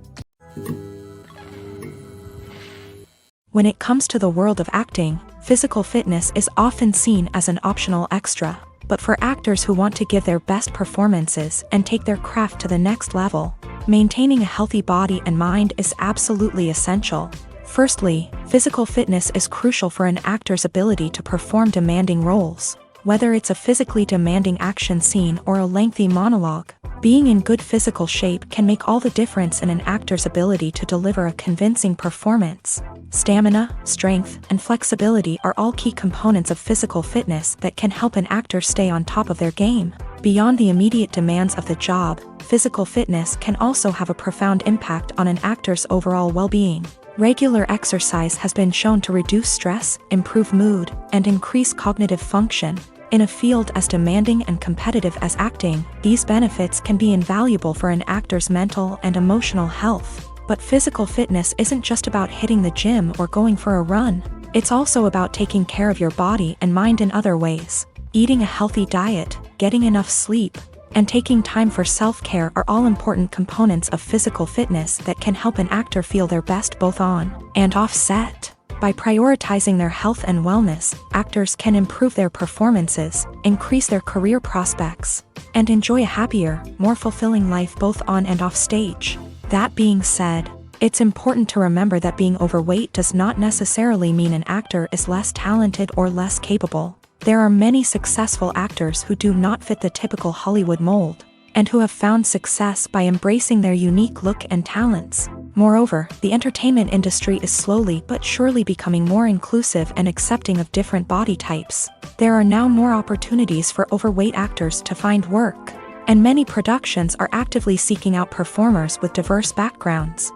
When it comes to the world of acting, physical fitness is often seen as an optional extra. But for actors who want to give their best performances and take their craft to the next level, maintaining a healthy body and mind is absolutely essential. Firstly, physical fitness is crucial for an actor's ability to perform demanding roles. Whether it's a physically demanding action scene or a lengthy monologue, being in good physical shape can make all the difference in an actor's ability to deliver a convincing performance. Stamina, strength, and flexibility are all key components of physical fitness that can help an actor stay on top of their game. Beyond the immediate demands of the job, physical fitness can also have a profound impact on an actor's overall well-being. Regular exercise has been shown to reduce stress, improve mood, and increase cognitive function. In a field as demanding and competitive as acting, these benefits can be invaluable for an actor's mental and emotional health. But physical fitness isn't just about hitting the gym or going for a run. It's also about taking care of your body and mind in other ways. Eating a healthy diet, getting enough sleep, and taking time for self-care are all important components of physical fitness that can help an actor feel their best both on and off set. By prioritizing their health and wellness, actors can improve their performances, increase their career prospects, and enjoy a happier, more fulfilling life both on and off stage. That being said, it's important to remember that being overweight does not necessarily mean an actor is less talented or less capable. There are many successful actors who do not fit the typical Hollywood mold, and who have found success by embracing their unique look and talents. Moreover, the entertainment industry is slowly but surely becoming more inclusive and accepting of different body types. There are now more opportunities for overweight actors to find work, and many productions are actively seeking out performers with diverse backgrounds.